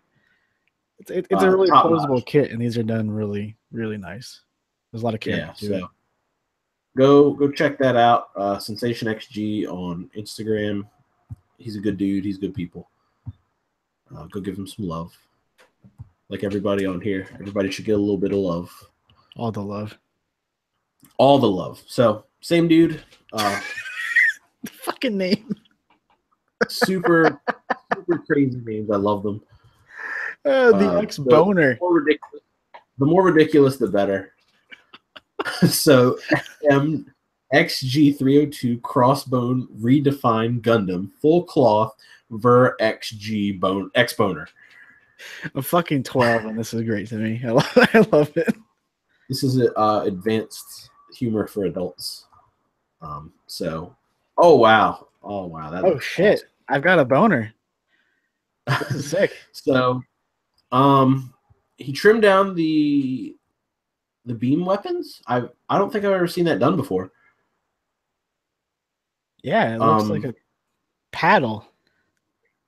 Speaker 3: It's a really posable
Speaker 1: notch
Speaker 3: kit, and these are done really, really nice. There's a lot of character to it.
Speaker 1: Go check that out. Sensation XG on Instagram. He's a good dude. He's good people. Go give him some love. Like everybody on here, everybody should get a little bit of love.
Speaker 3: All the love.
Speaker 1: All the love. So same dude.
Speaker 3: The fucking name.
Speaker 1: super crazy names. I love them.
Speaker 3: The ex-boner.
Speaker 1: The more ridiculous, the better. So XG302 Crossbone Redefined Gundam Full Cloth Ver XG Bone X-Boner.
Speaker 3: I'm fucking 12, and this is great to me. I love it.
Speaker 1: This is advanced humor for adults. Oh wow.
Speaker 3: Oh shit! Awesome. I've got a boner. This is sick.
Speaker 1: So, he trimmed down the beam weapons. I don't think I've ever seen that done before.
Speaker 3: Yeah, it looks like a paddle.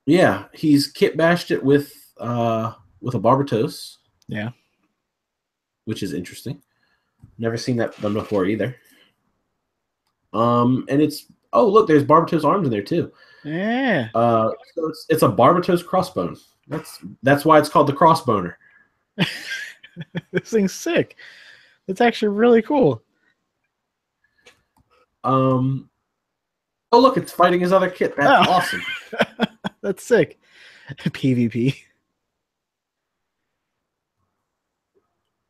Speaker 1: Yeah, he's kit bashed it with a Barbatos.
Speaker 3: Yeah,
Speaker 1: which is interesting. Never seen that done before either. And it's look, there's Barbatos arms in there too.
Speaker 3: Yeah.
Speaker 1: So it's a Barbatos crossbone. That's why it's called the Crossboner.
Speaker 3: This thing's sick. It's actually really cool.
Speaker 1: Oh look, it's fighting his other kit. That's awesome.
Speaker 3: That's sick. PvP.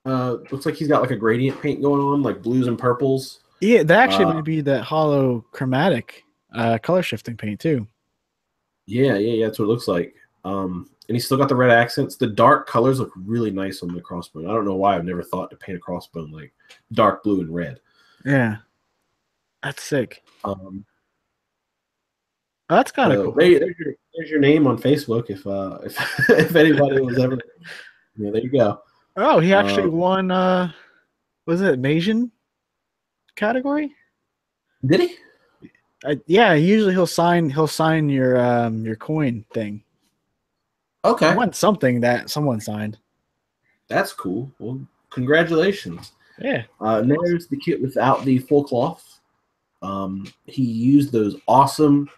Speaker 1: Looks like he's got like a gradient paint going on, like blues and purples.
Speaker 3: Yeah, that actually might be that hollow chromatic color shifting paint too.
Speaker 1: Yeah, that's what it looks like. And he's still got the red accents. The dark colors look really nice on the crossbone. I don't know why I've never thought to paint a crossbone like dark blue and red.
Speaker 3: Yeah, that's sick. That's kind of cool.
Speaker 1: There's your name on Facebook if anybody was ever. Yeah, there you go.
Speaker 3: Oh, he actually won. Was it Asian category?
Speaker 1: Did he?
Speaker 3: Yeah. Usually he'll sign your coin thing.
Speaker 1: Okay.
Speaker 3: He won something that someone signed.
Speaker 1: That's cool. Well, congratulations.
Speaker 3: Yeah.
Speaker 1: There's the kit without the full cloth. He used those awesome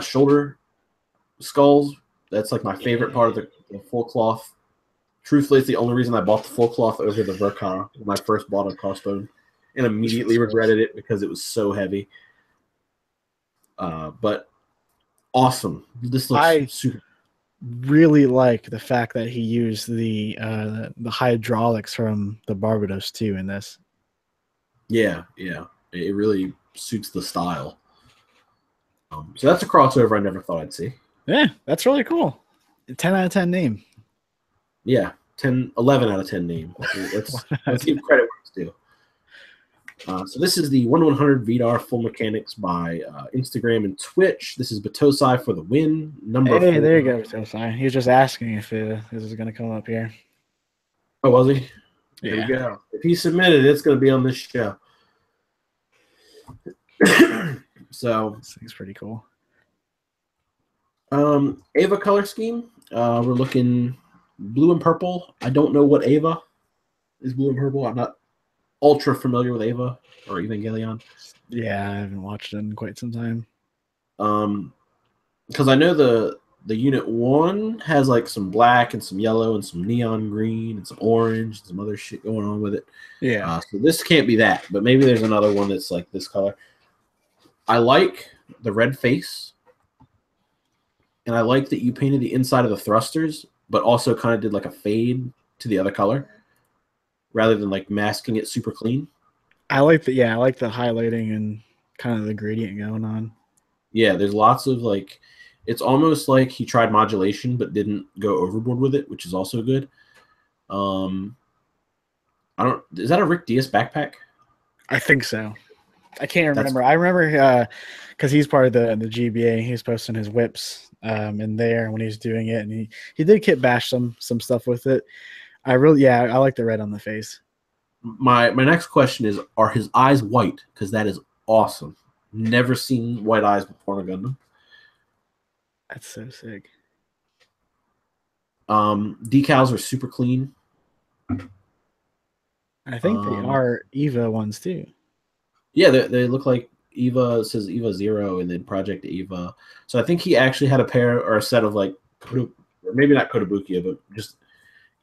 Speaker 1: shoulder skulls. That's like my favorite part of the full cloth. Truthfully, it's the only reason I bought the full cloth over the Verkar when I first bought a crossbone, and immediately regretted it because it was so heavy. But awesome. This looks super.
Speaker 3: Really like the fact that he used the hydraulics from the Barbados too in this.
Speaker 1: Yeah. It really suits the style. So that's a crossover I never thought I'd see.
Speaker 3: Yeah, that's really cool. 10 out of 10 name.
Speaker 1: Yeah, 11 out of 10 name. Let's give credit where it's due. So this is the 1/100 VDAR Full Mechanics by Instagram and Twitch. This is Battousai for the win.
Speaker 3: Hey, there you go, Battousai. He was just asking if this is going to come up here.
Speaker 1: Oh, was he?
Speaker 3: Yeah.
Speaker 1: There you go. If he submitted, it's going to be on this show. So
Speaker 3: this thing's pretty cool.
Speaker 1: Ava color scheme. We're looking blue and purple. I don't know what Ava is blue and purple. I'm not ultra familiar with Eva or Evangelion?
Speaker 3: Yeah, I haven't watched it in quite some time.
Speaker 1: Because I know the unit 1 has like some black and some yellow and some neon green and some orange and some other shit going on with it.
Speaker 3: Yeah.
Speaker 1: So this can't be that, but maybe there's another one that's like this color. I like the red face, and I like that you painted the inside of the thrusters, but also kind of did like a fade to the other color rather than like masking it super clean.
Speaker 3: I like the highlighting and kind of the gradient going on.
Speaker 1: Yeah, there's lots of like, it's almost like he tried modulation but didn't go overboard with it, which is also good. Is that a Rick Diaz backpack?
Speaker 3: I think so. I can't remember. I remember because he's part of the GBA. He was posting his whips in there when he was doing it, and he did kit bash some stuff with it. I like the red on the face.
Speaker 1: My next question is, are his eyes white? Because that is awesome. Never seen white eyes before in a Gundam.
Speaker 3: That's so sick.
Speaker 1: Decals are super clean.
Speaker 3: I think they are Eva ones too.
Speaker 1: Yeah, they look like Eva. It says Eva 0 and then Project Eva. So I think he actually had a pair or a set of like, maybe not Kotobukiya, but just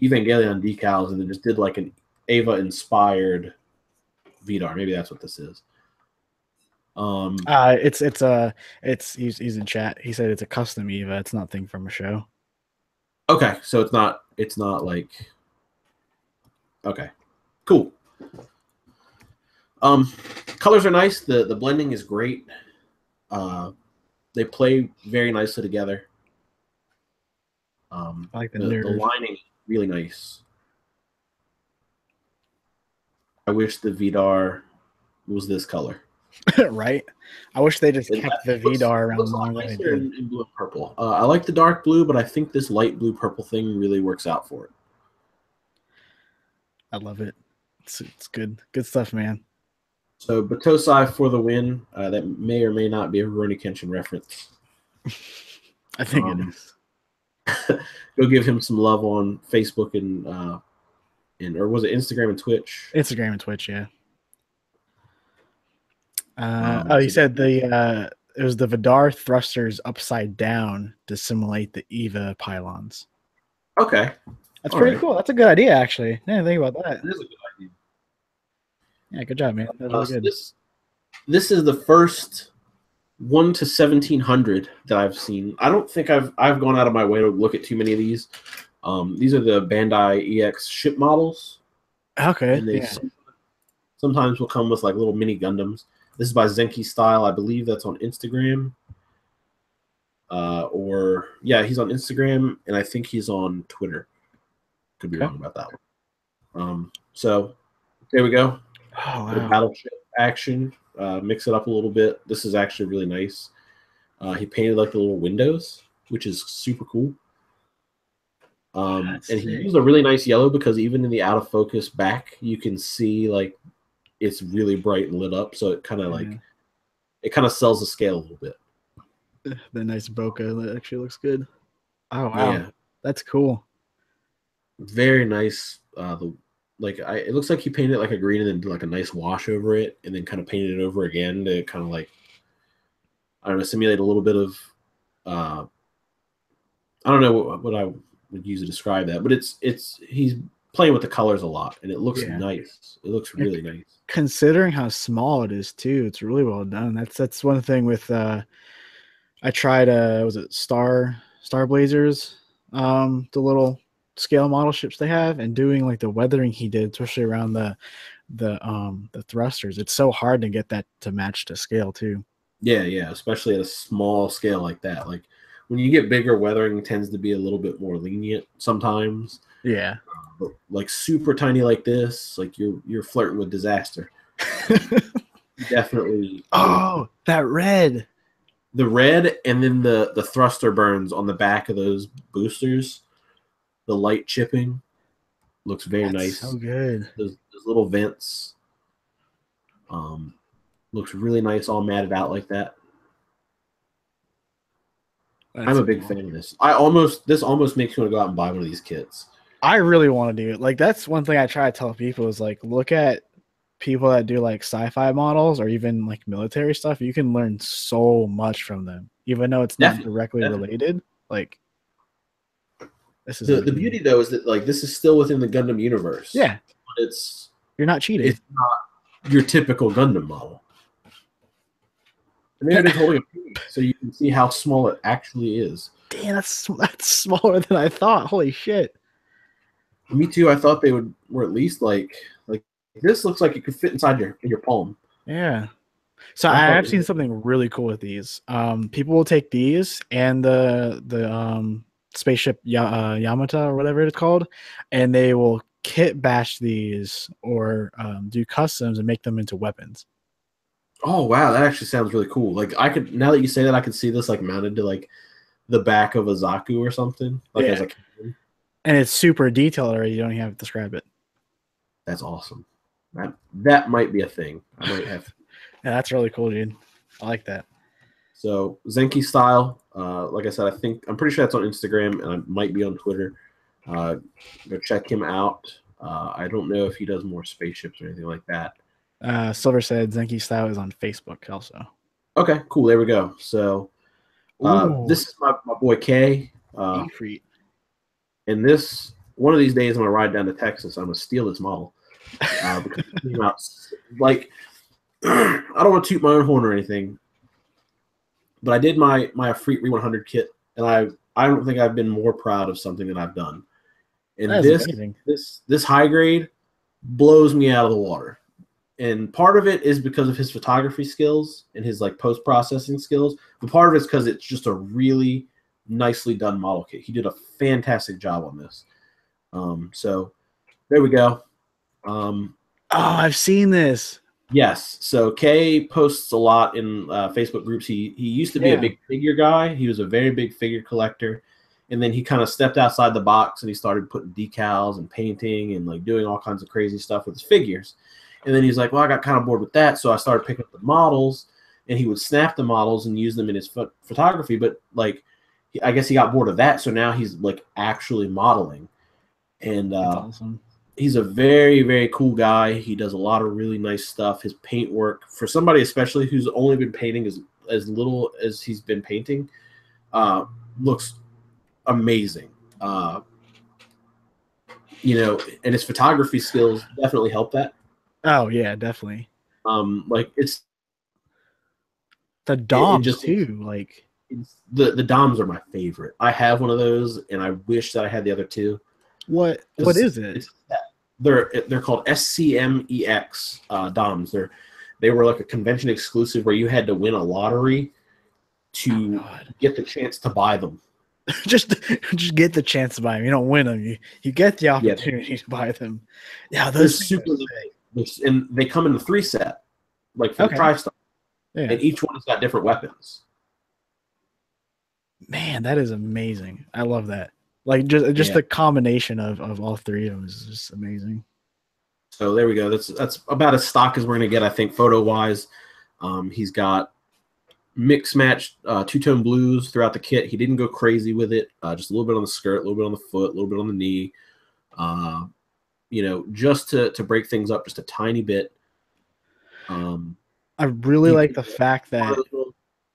Speaker 1: Evangelion decals, and then just did like an Eva inspired Vidar. Maybe that's what this is.
Speaker 3: He's in chat. He said it's a custom Eva. It's nothing from a show.
Speaker 1: Okay, so it's not like, okay, cool. Colors are nice. The blending is great. They play very nicely together.
Speaker 3: I like the
Speaker 1: lining really nice. I wish the Vidar was this color.
Speaker 3: Right? I wish they just kept the Vidar around longer than they did.
Speaker 1: In blue and purple. I like the dark blue, but I think this light blue purple thing really works out for it.
Speaker 3: I love it. It's good. Good stuff, man.
Speaker 1: So Battousai for the win. That may or may not be a Rurouni Kenshin reference.
Speaker 3: I think it is.
Speaker 1: Go give him some love on Facebook and or was it Instagram and Twitch?
Speaker 3: Instagram and Twitch, yeah. He said it was the Vidar thrusters upside down to simulate the Eva pylons.
Speaker 1: Okay.
Speaker 3: That's pretty cool. That's a good idea, actually. I didn't think about that.
Speaker 1: That is a good idea.
Speaker 3: Yeah, good job, man. That's really good.
Speaker 1: This is the first 1 to 1700 that I've seen. I don't think I've gone out of my way to look at too many of these. These are the Bandai EX ship models.
Speaker 3: Okay.
Speaker 1: And they sometimes will come with like little mini Gundams. This is by Zenki Style. I believe that's on Instagram. He's on Instagram, and I think he's on Twitter. Could be wrong about that one. So there we go.
Speaker 3: Oh, wow.
Speaker 1: Battleship action. Mix it up a little bit. This is actually really nice. He painted like the little windows, which is super cool. And he used a really nice yellow because even in the out of focus back, you can see like it's really bright and lit up. So it kind of it kind of sells the scale a little bit.
Speaker 3: The nice bokeh that actually looks good. Oh wow,
Speaker 1: yeah,
Speaker 3: that's cool.
Speaker 1: Very nice. It looks like he painted like a green and then did like a nice wash over it, and then kind of painted it over again to kind of like, I don't know, simulate a little bit of. I don't know what I would use to describe that, but he's playing with the colors a lot, and it looks nice. It looks really nice. Considering
Speaker 3: how small it is too, it's really well done. That's one thing with I tried was it Star Blazers, the little scale model ships they have, and doing like the weathering he did, especially around the thrusters. It's so hard to get that to match to scale too.
Speaker 1: Yeah, especially at a small scale like that. Like when you get bigger, weathering tends to be a little bit more lenient sometimes.
Speaker 3: Yeah.
Speaker 1: But like super tiny like this, like you're flirting with disaster. Definitely.
Speaker 3: Oh, that red.
Speaker 1: The red, and then the thruster burns on the back of those boosters. The light chipping looks very nice.
Speaker 3: So good.
Speaker 1: Those little vents. Looks really nice, all matted out like that. I'm a big fan of this. This almost makes me want to go out and buy one of these kits.
Speaker 3: I really want to do it. Like that's one thing I try to tell people is like look at people that do like sci-fi models or even like military stuff, you can learn so much from them, even though it's not directly related. Like, this is
Speaker 1: the beauty though is that like this is still within the Gundam universe.
Speaker 3: Yeah,
Speaker 1: but
Speaker 3: you're not cheating.
Speaker 1: It's not your typical Gundam model. And they're holding a pig, so you can see how small it actually is.
Speaker 3: Damn, that's smaller than I thought. Holy shit!
Speaker 1: Me too. I thought they were at least like this. Looks like it could fit inside your palm.
Speaker 3: Yeah. So I have seen something really cool with these. People will take these and the spaceship Yamata or whatever it's called, and they will kit bash these or do customs and make them into weapons.
Speaker 1: Oh wow, that actually sounds really cool. Like I could, now that you say that, I could see this like mounted to like the back of a Zaku or something. Like as a
Speaker 3: and it's super detailed already. You don't even have to describe it.
Speaker 1: That's awesome. That might be a thing. I might have.
Speaker 3: Yeah, that's really cool, dude. I like that.
Speaker 1: So Zenki Style, like I said, I'm pretty sure that's on Instagram and I might be on Twitter. Go check him out. I don't know if he does more spaceships or anything like that.
Speaker 3: Silver said Zenki Style is on Facebook also.
Speaker 1: Okay, cool. There we go. So this is my boy Kay. And this, one of these days, I'm going to ride down to Texas. I'm going to steal this model. Because it came out, like, I don't want to toot my own horn or anything, but I did my Afreet Re 100 kit, and I don't think I've been more proud of something that I've done. And this high grade blows me out of the water. And part of it is because of his photography skills and his like post-processing skills, but part of it's because it's just a really nicely done model kit. He did a fantastic job on this. So there we go.
Speaker 3: I've seen this.
Speaker 1: Yes. So Kay posts a lot in Facebook groups. He used to be a big figure guy. He was a very big figure collector. And then he kind of stepped outside the box and he started putting decals and painting and like doing all kinds of crazy stuff with his figures. And then he's like, well, I got kind of bored with that. So I started picking up the models, and he would snap the models and use them in his photography. But like, I guess he got bored of that. So now he's like actually modeling. And
Speaker 3: that's awesome.
Speaker 1: He's a very, very cool guy. He does a lot of really nice stuff. His paint work, for somebody especially who's only been painting as little as he's been painting, looks amazing. You know, and his photography skills definitely help that.
Speaker 3: Oh yeah, definitely.
Speaker 1: Like it's
Speaker 3: the DOMs too. Like
Speaker 1: the DOMs are my favorite. I have one of those, and I wish that I had the other two.
Speaker 3: What is it?
Speaker 1: They're called SCMEX DOMs. They were like a convention exclusive where you had to win a lottery to get the chance to buy them.
Speaker 3: just get the chance to buy them. You don't win them. You get the opportunity to buy them. Yeah, those
Speaker 1: super. And they come in the 3 set, like for the TriStar. Yeah. And each one has got different weapons.
Speaker 3: Man, that is amazing. I love that. Like just the combination of all 3 of them is just amazing.
Speaker 1: So there we go. That's about as stock as we're gonna get, I think, photo wise. He's got mix matched two-tone blues throughout the kit. He didn't go crazy with it. Just a little bit on the skirt, a little bit on the foot, a little bit on the knee. You know, just to break things up just a tiny bit.
Speaker 3: I really like the fact that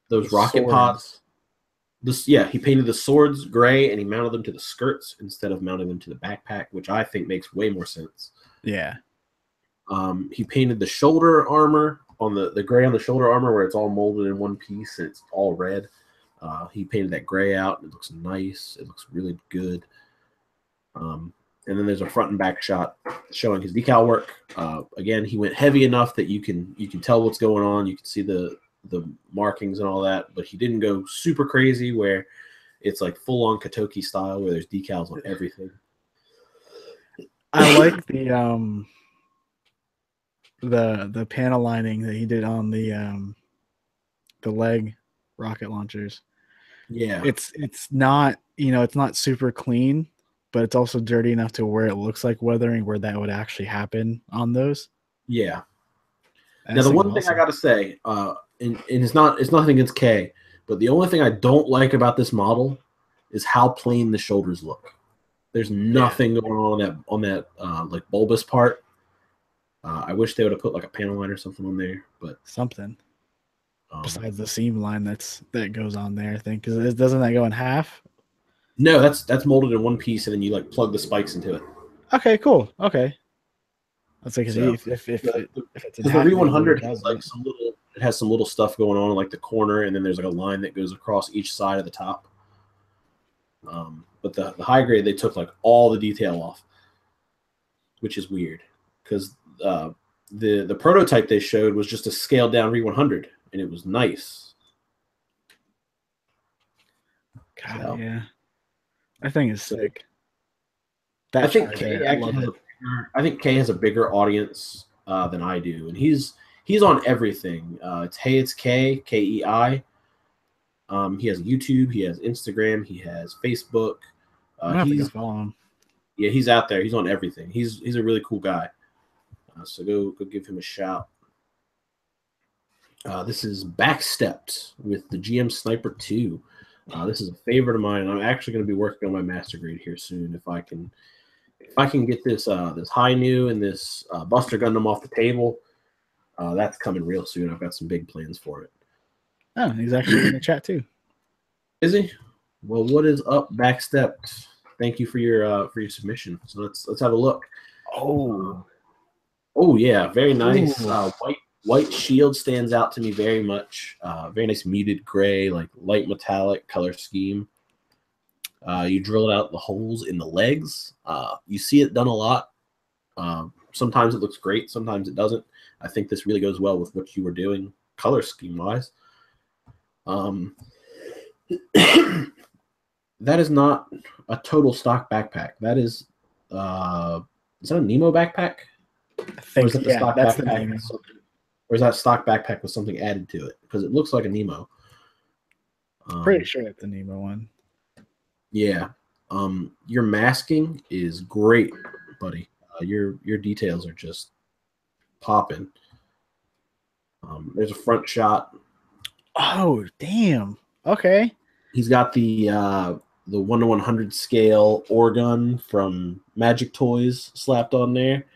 Speaker 1: those rocket pods. He painted the swords gray and he mounted them to the skirts instead of mounting them to the backpack, which I think makes way more sense.
Speaker 3: Yeah.
Speaker 1: He painted the shoulder armor on the gray on the shoulder armor where it's all molded in one piece and it's all red. He painted that gray out and it looks nice. It looks really good. And then there's a front and back shot showing his decal work. Again, he went heavy enough that you can tell what's going on. You can see the markings and all that, but he didn't go super crazy where it's like full on Katoki style where there's decals on everything.
Speaker 3: I like the panel lining that he did on the leg rocket launchers.
Speaker 1: Yeah,
Speaker 3: it's not it's not super clean, but it's also dirty enough to where it looks like weathering, where that would actually happen on those.
Speaker 1: Yeah. Now the one thing I gotta say, and it's nothing against K, but the only thing I don't like about this model is how plain the shoulders look. There's nothing going on that like bulbous part. I wish they would have put like a panel line or something on there, but
Speaker 3: something besides the seam line that goes on there. I think because doesn't that go in half?
Speaker 1: No, that's molded in one piece, and then you like plug the spikes into it.
Speaker 3: Okay, cool. Okay, that's like
Speaker 1: So,
Speaker 3: if it's in
Speaker 1: the
Speaker 3: half,
Speaker 1: Re
Speaker 3: maybe
Speaker 1: 100
Speaker 3: it
Speaker 1: has
Speaker 3: does
Speaker 1: like
Speaker 3: it.
Speaker 1: it has some little stuff going on in like the corner, and then there's like a line that goes across each side of the top. But the high grade, they took like all the detail off, which is weird because the prototype they showed was just a scaled down Re 100, and it was nice.
Speaker 3: God,
Speaker 1: So,
Speaker 3: yeah, that thing is sick. That
Speaker 1: I think
Speaker 3: chart
Speaker 1: K
Speaker 3: there, I
Speaker 1: actually
Speaker 3: love
Speaker 1: has
Speaker 3: it.
Speaker 1: I think K has a bigger audience than I do, and he's on everything. It's K Kei. He has YouTube, he has Instagram, he has Facebook.
Speaker 3: I'm gonna have to go
Speaker 1: He's
Speaker 3: follow him.
Speaker 1: Yeah, he's out there. He's on everything. He's a really cool guy. So go give him a shout. This is Backstepped with the GM Sniper 2. This is a favorite of mine. I'm actually going to be working on my master grade here soon. If I can get this this high new and this Buster Gundam off the table, that's coming real soon. I've got some big plans for it.
Speaker 3: Oh, he's actually in the chat too.
Speaker 1: Is he? Well, what is up, Backstepped? Thank you for your submission. So let's have a look. Oh yeah, very nice. White shield stands out to me very much. Very nice muted gray, like light metallic color scheme. You drilled out the holes in the legs. You see it done a lot. Sometimes it looks great, sometimes it doesn't. I think this really goes well with what you were doing color scheme wise. That is not a total stock backpack. That is that a Nemo backpack?
Speaker 3: I think
Speaker 1: or is that stock
Speaker 3: that's
Speaker 1: backpack?
Speaker 3: the Nemo.
Speaker 1: Or is that stock backpack with something added to it? Because it looks like a Nemo.
Speaker 3: Pretty sure it's the Nemo one.
Speaker 1: Yeah. Your masking is great, buddy. Your details are just popping. There's a front shot.
Speaker 3: Oh, damn. Okay.
Speaker 1: He's got the 1/100 scale orgun from Magic Toys slapped on there.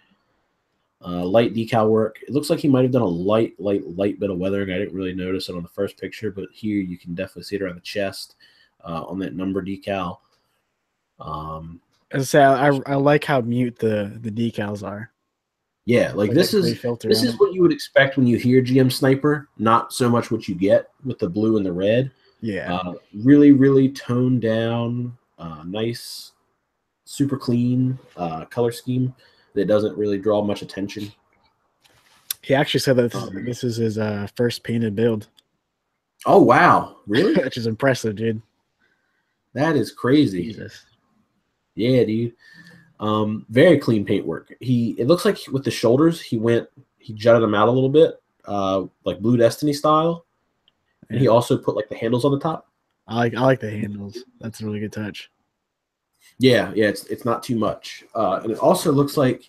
Speaker 1: Light decal work. It looks like he might have done a light bit of weathering. I didn't really notice it on the first picture, but here you can definitely see it around the chest on that number decal.
Speaker 3: As I say, I like how mute the decals are.
Speaker 1: Yeah, like this is what you would expect when you hear GM Sniper, not so much what you get with the blue and the red.
Speaker 3: Yeah.
Speaker 1: Really toned down, nice, super clean color scheme that doesn't really draw much attention.
Speaker 3: He actually said that this is his first painted build.
Speaker 1: Oh, wow. Really?
Speaker 3: Which is impressive, dude.
Speaker 1: That is crazy.
Speaker 3: Jesus.
Speaker 1: Yeah, dude. Very clean paintwork. It looks like with the shoulders, he jutted them out a little bit, like Blue Destiny style. And he also put like the handles on the top.
Speaker 3: I like the handles. That's a really good touch.
Speaker 1: Yeah, it's not too much. And it also looks like,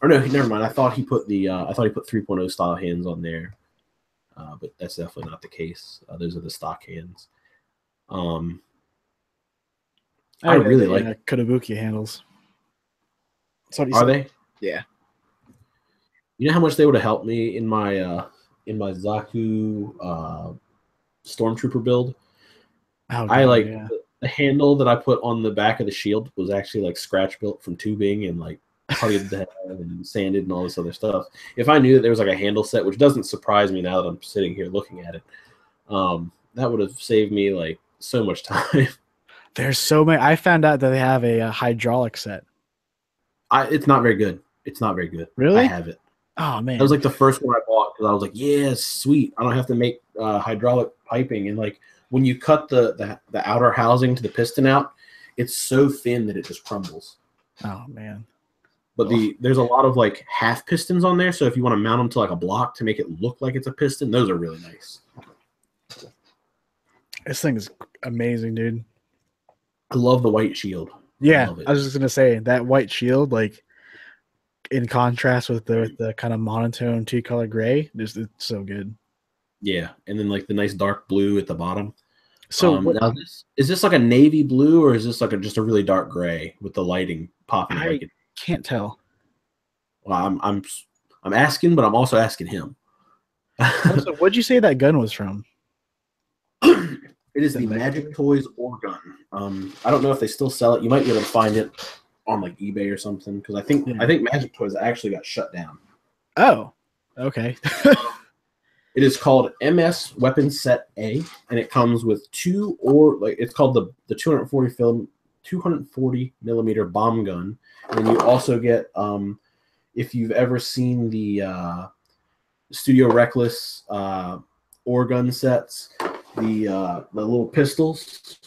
Speaker 1: or no, never mind. I thought he put 3.0 style hands on there. But that's definitely not the case. Those are the stock hands. I really like
Speaker 3: Kotobuki handles.
Speaker 1: Are they?
Speaker 3: Yeah.
Speaker 1: You know how much they would have helped me in my Zaku Stormtrooper build?
Speaker 3: Oh,
Speaker 1: the handle that I put on the back of the shield was actually like scratch built from tubing and like puttied and sanded and all this other stuff. If I knew that there was like a handle set, which doesn't surprise me now that I'm sitting here looking at it, that would have saved me like so much time.
Speaker 3: There's so many. I found out that they have a hydraulic set.
Speaker 1: It's not very good. It's not very good.
Speaker 3: Really?
Speaker 1: I have it.
Speaker 3: Oh man,
Speaker 1: that was like the first one I bought because I was like, yeah, sweet. I don't have to make hydraulic piping. And like when you cut the outer housing to the piston out, it's so thin that it just crumbles.
Speaker 3: Oh man.
Speaker 1: But there's a lot of like half pistons on there. So if you want to mount them to like a block to make it look like it's a piston, those are really nice.
Speaker 3: This thing is amazing, dude.
Speaker 1: I love the white shield.
Speaker 3: Yeah, I was just gonna say that white shield, like in contrast with the kind of monotone two-color gray, it's so good.
Speaker 1: Yeah, and then like the nice dark blue at the bottom.
Speaker 3: So
Speaker 1: now is this like a navy blue or is this like just a really dark gray with the lighting popping?
Speaker 3: I can't tell.
Speaker 1: Well, I'm asking, but I'm also asking him.
Speaker 3: So what'd you say that gun was from?
Speaker 1: It is the Magic Toys Ore Gun. I don't know if they still sell it. You might be able to find it on like eBay or something, because I think Magic Toys actually got shut down.
Speaker 3: Oh, okay.
Speaker 1: It is called MS Weapon Set A, and it comes with it's called the 240 millimeter bomb gun, and then you also get if you've ever seen the Studio Reckless ore gun sets, the little pistols.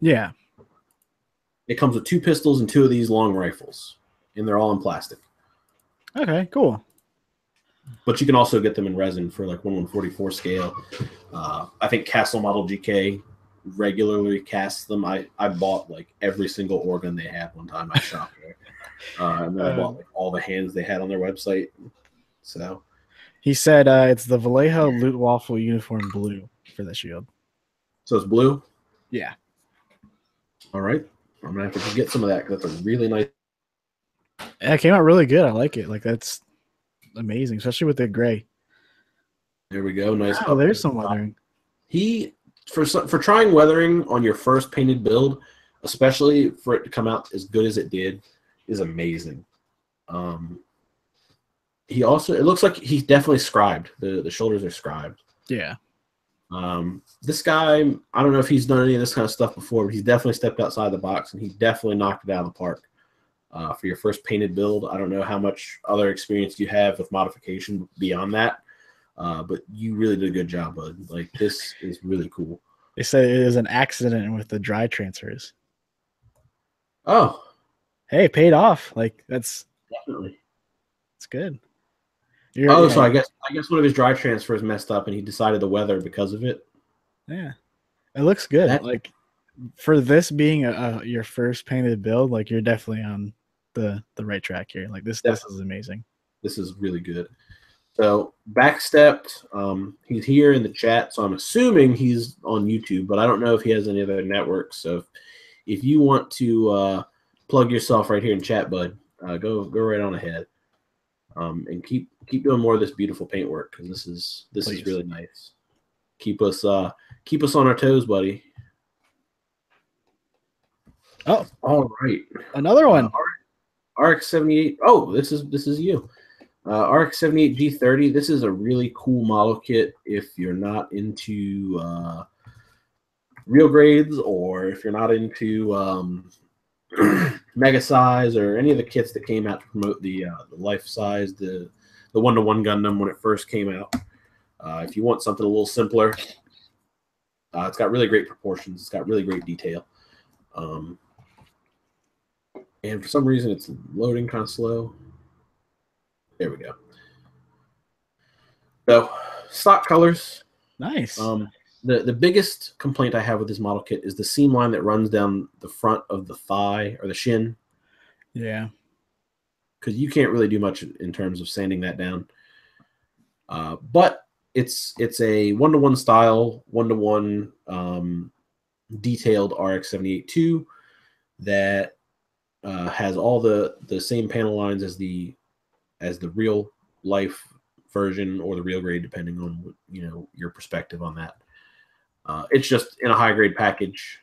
Speaker 3: Yeah.
Speaker 1: It comes with 2 pistols and 2 of these long rifles, and they're all in plastic.
Speaker 3: Okay, cool.
Speaker 1: But you can also get them in resin for like 1/144 scale. I think Castle Model GK regularly casts them. I bought like every single ore gun they had one time. I shopped there. And then I bought like all the hands they had on their website. So
Speaker 3: he said it's the Vallejo Loot Waffle uniform blue for the shield.
Speaker 1: So it's blue?
Speaker 3: Yeah.
Speaker 1: All right. I'm going to have to get some of that because that's a really nice.
Speaker 3: Yeah, it came out really good. I like it. Like, that's amazing, especially with the gray.
Speaker 1: There we go. Nice.
Speaker 3: Oh, there's some weathering.
Speaker 1: For trying weathering on your first painted build, especially for it to come out as good as it did, is amazing. It looks like he's definitely scribed. The shoulders are scribed.
Speaker 3: Yeah.
Speaker 1: This guy, I don't know if he's done any of this kind of stuff before, but he's definitely stepped outside the box, and he definitely knocked it out of the park. For your first painted build, I don't know how much other experience you have with modification beyond that, but you really did a good job, bud. Like, this is really cool.
Speaker 3: They said it was an accident with the dry transfers.
Speaker 1: Oh.
Speaker 3: Hey, paid off. Like, that's
Speaker 1: definitely.
Speaker 3: It's good.
Speaker 1: So I guess one of his dry transfers messed up, and he decided to weather because of it. Yeah,
Speaker 3: it looks good. Like, for this being your first painted build, like, you're definitely on the right track here. Like, this is amazing.
Speaker 1: This is really good. So backstepped. He's here in the chat, so I'm assuming he's on YouTube, but I don't know if he has any other networks. So if you want to plug yourself right here in chat, bud, go right on ahead. And keep doing more of this beautiful paintwork, because this is really nice. Keep us on our toes, buddy.
Speaker 3: Oh,
Speaker 1: all right,
Speaker 3: another one.
Speaker 1: RX-78. Oh, this is you. RX-78 G30. This is a really cool model kit if you're not into real grades, or if you're not into mega size, or any of the kits that came out to promote the life size, the 1-to-1 Gundam when it first came out. If you want something a little simpler, it's got really great proportions. It's got really great detail. And for some reason, it's loading kind of slow. There we go. So, stock colors.
Speaker 3: Nice.
Speaker 1: The biggest complaint I have with this model kit is the seam line that runs down the front of the thigh or the shin.
Speaker 3: Yeah.
Speaker 1: Because you can't really do much in terms of sanding that down. But it's a 1-to-1 style, 1-to-1 detailed RX-78-2 that has all the same panel lines as the real life version, or the real grade, depending on your perspective on that. It's just in a high grade package.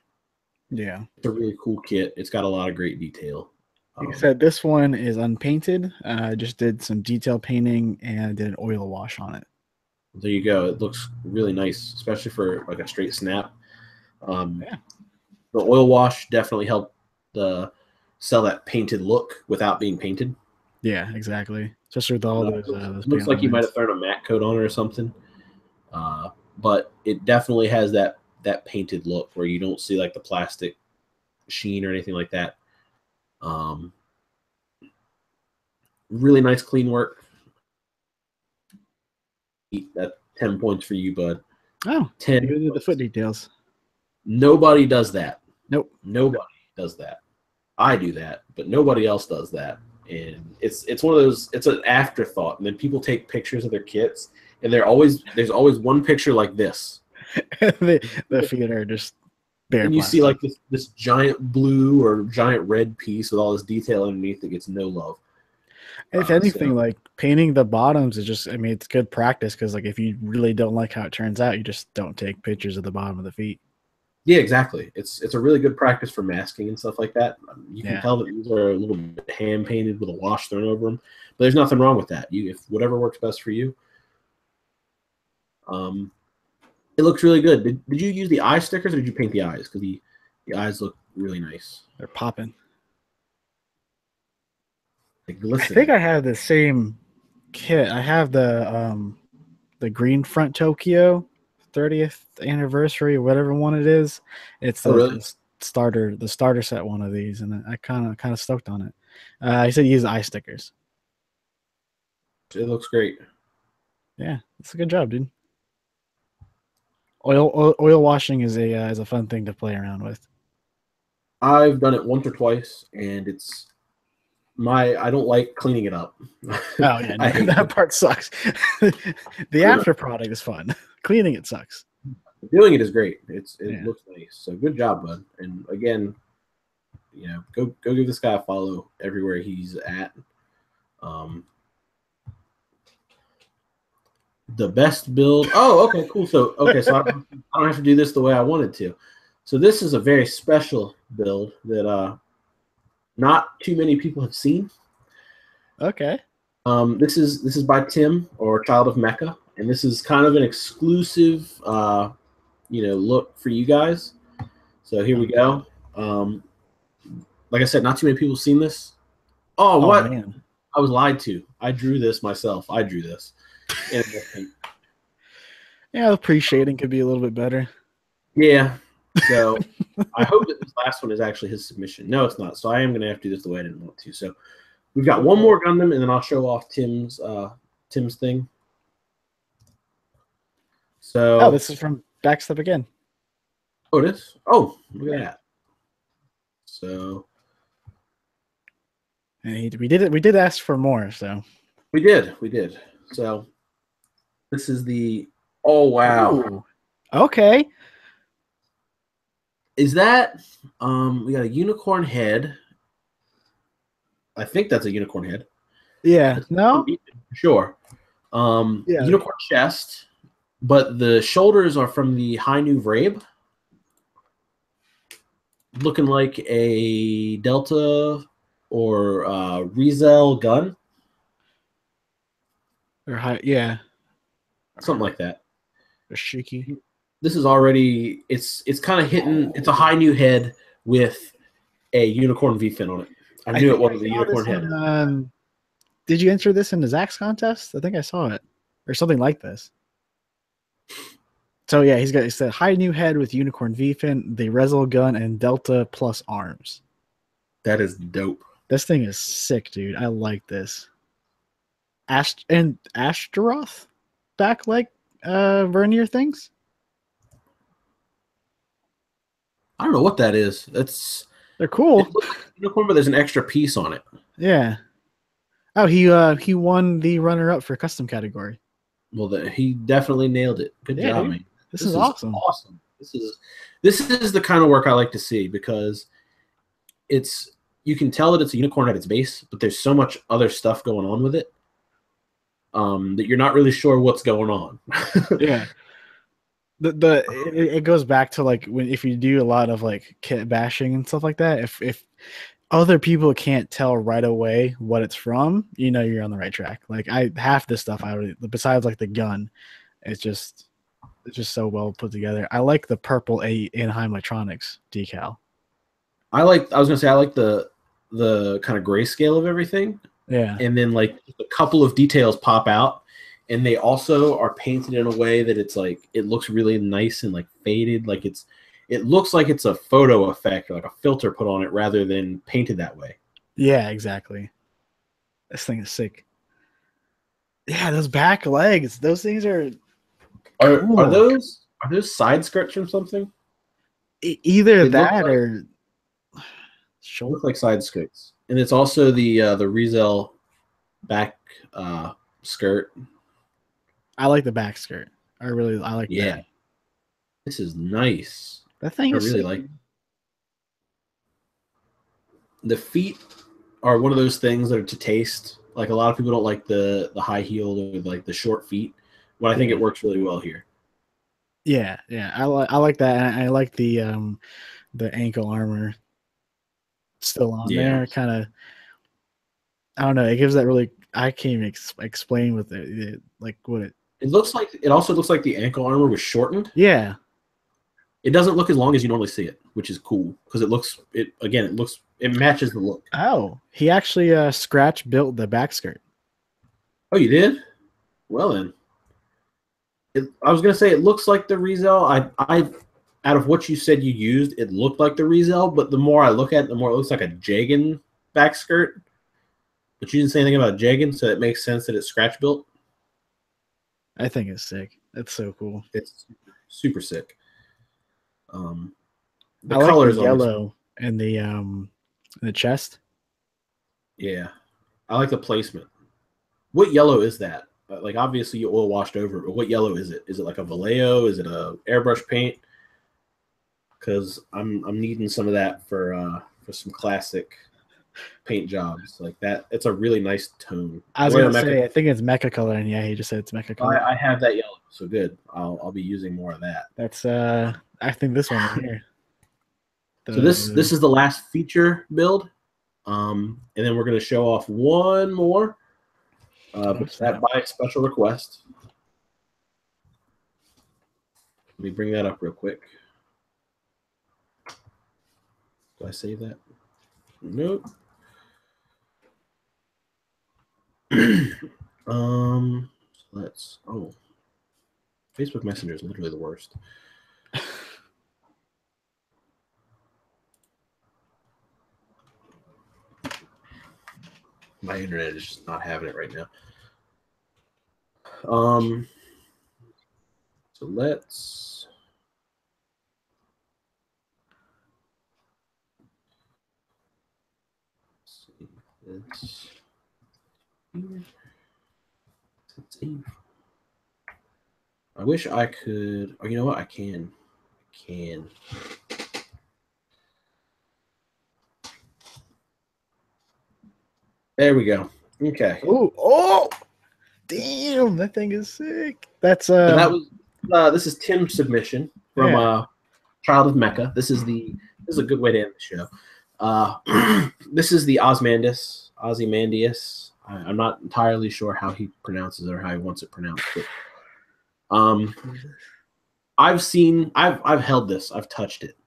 Speaker 3: Yeah,
Speaker 1: it's a really cool kit. It's got a lot of great detail.
Speaker 3: Like I said, this one is unpainted. I just did some detail painting and did an oil wash on it.
Speaker 1: There you go. It looks really nice, especially for like a straight snap. The oil wash definitely helped sell that painted look without being painted.
Speaker 3: Yeah, exactly. Especially with all those.
Speaker 1: It looks like you might have thrown a matte coat on it or something. But it definitely has that painted look where you don't see like the plastic sheen or anything like that. Really nice, clean work. That 10 points for you, bud.
Speaker 3: Oh,
Speaker 1: 10.
Speaker 3: The foot details.
Speaker 1: Nobody does that.
Speaker 3: Nope.
Speaker 1: Nobody does that. I do that, but nobody else does that. And it's one of those. It's an afterthought, and then people take pictures of their kits, and there's always one picture like this.
Speaker 3: the feet are just bare.
Speaker 1: And you see like this giant blue or giant red piece with all this detail underneath that gets no love.
Speaker 3: If anything, like painting the bottoms is just, I mean, it's good practice because like if you really don't like how it turns out, you just don't take pictures of the bottom of the feet.
Speaker 1: Yeah, exactly. It's a really good practice for masking and stuff like that. You can tell that these are a little bit hand painted with a wash thrown over them, but there's nothing wrong with that. If whatever works best for you. It looks really good. Did you use the eye stickers or did you paint the eyes? Because the eyes look really nice.
Speaker 3: They're popping.
Speaker 1: They glisten.
Speaker 3: I think I have the same kit. I have the green front Tokyo 30th anniversary or whatever one it is. It's the starter set one of these, and I kind of stoked on it. I said use eye stickers.
Speaker 1: It looks great.
Speaker 3: Yeah, it's a good job, dude. Oil washing is a fun thing to play around with.
Speaker 1: I've done it once or twice, and I don't like cleaning it up.
Speaker 3: Oh yeah, that part sucks. The after product is fun. Cleaning it sucks.
Speaker 1: Doing it is great. It looks nice. So good job, bud. And again, go give this guy a follow everywhere he's at. The best build. Oh, okay, cool. So I don't have to do this the way I wanted to. So this is a very special build that not too many people have seen.
Speaker 3: Okay.
Speaker 1: This is by Tim, or Child of Mecca, and this is kind of an exclusive look for you guys. So here we go. Like I said, not too many people have seen this. Oh, what? Man. I was lied to. I drew this myself. I drew this.
Speaker 3: Yeah, the pre-shading could be a little bit better.
Speaker 1: Yeah. So I hope that this last one is actually his submission. No, it's not. So I am going to have to do this the way I didn't want to. So we've got one more Gundam, and then I'll show off Tim's thing. So
Speaker 3: this is from Backstep again.
Speaker 1: Oh, it is? Oh, look at that. So
Speaker 3: we did ask for more, so
Speaker 1: we did. So this is the wow.
Speaker 3: Ooh. Okay.
Speaker 1: Is that we got a unicorn head. I think that's a unicorn head.
Speaker 3: Yeah. No?
Speaker 1: Sure. Unicorn chest, but the shoulders are from the High New Vrabe. Looking like a Delta or Rizel gun.
Speaker 3: Or
Speaker 1: something like that.
Speaker 3: Or Shiki.
Speaker 1: This is already it's kind of hitting. It's a High New head with a unicorn V fin on it. I knew it wasn't the unicorn head.
Speaker 3: Did you enter this in the Zax contest? I think I saw it, or something like this. So yeah, it's a High New head with unicorn V fin, the Rezel gun, and Delta plus arms.
Speaker 1: That is dope.
Speaker 3: This thing is sick, dude. I like this. And Asteroff back leg vernier things.
Speaker 1: I don't know what that is.
Speaker 3: They're cool.
Speaker 1: Unicorn, but there's an extra piece on it.
Speaker 3: Yeah. Oh, he won the runner-up for custom category.
Speaker 1: Well, he definitely nailed it. Good job, man.
Speaker 3: This is awesome.
Speaker 1: Awesome. This is the kind of work I like to see, because you can tell that it's a unicorn at its base, but there's so much other stuff going on with it that you're not really sure what's going on.
Speaker 3: Yeah. It goes back to like if you do a lot of like kit bashing and stuff like that, if other people can't tell right away what it's from, you're on the right track. Like half this stuff besides like the gun, it's just so well put together. I like the purple Anaheim Electronics decal. I like the kind of grayscale of everything.
Speaker 1: Yeah. And then like a couple of details pop out, and they also are painted in a way that it's like it looks really nice and like faded. Like it looks like it's a photo effect or like a filter put on it rather than painted that way.
Speaker 3: Yeah, exactly. This thing is sick. Yeah, those back legs. Those things are
Speaker 1: cool. Are those side skirts from something?
Speaker 3: Either that or
Speaker 1: look like side skirts. And it's also the Rizel back skirt.
Speaker 3: I like the back skirt. I like that.
Speaker 1: This is nice.
Speaker 3: That thing
Speaker 1: I
Speaker 3: is
Speaker 1: really
Speaker 3: sick.
Speaker 1: like. The feet are one of those things that are to taste. Like a lot of people don't like the high heel or like the short feet, but I think it works really well here.
Speaker 3: Yeah, yeah, I like that. And I like the ankle armor still on there. Kind of, I don't know. It gives that really. I can't even explain what like what it.
Speaker 1: It looks like. It also looks like the ankle armor was shortened.
Speaker 3: Yeah.
Speaker 1: It doesn't look as long as you normally see it, which is cool because it looks. It matches the look.
Speaker 3: Oh, he actually scratch built the back skirt.
Speaker 1: Oh, you did? Well then. I was gonna say it looks like the Rizel. I out of what you said you used, it looked like the Rizel, but the more I look at it, the more it looks like a Jagan back skirt. But you didn't say anything about Jagan, so it makes sense that it's scratch built.
Speaker 3: I think it's sick. It's so cool.
Speaker 1: It's super sick.
Speaker 3: The colors like the yellow and the chest.
Speaker 1: Yeah, I like the placement. What yellow is that? Like obviously you oil washed over, but what yellow is it? Is it like a Vallejo? Is it a airbrush paint? Because I'm needing some of that for some classic paint jobs like that. It's a really nice tone.
Speaker 3: I was gonna say I think it's mecha color, and yeah, he just said it's mecha color.
Speaker 1: I have that yellow, so good. I'll be using more of that.
Speaker 3: That's I think this one right here.
Speaker 1: So this is the last feature build, and then we're gonna show off one more. That by special request. Let me bring that up real quick. Do I save that? Nope. So let's. Oh, Facebook Messenger is literally the worst. My internet is just not having it right now. So let's see this here. I wish I could. Oh, you know what? I can. There we go. Okay.
Speaker 3: Oh, damn! That thing is sick. That's
Speaker 1: So that was. This is Tim's submission from Child of Mecha. This is a good way to end the show. This is the Ozymandias. I'm not entirely sure how he pronounces it or how he wants it pronounced. But, I've held this. I've touched it.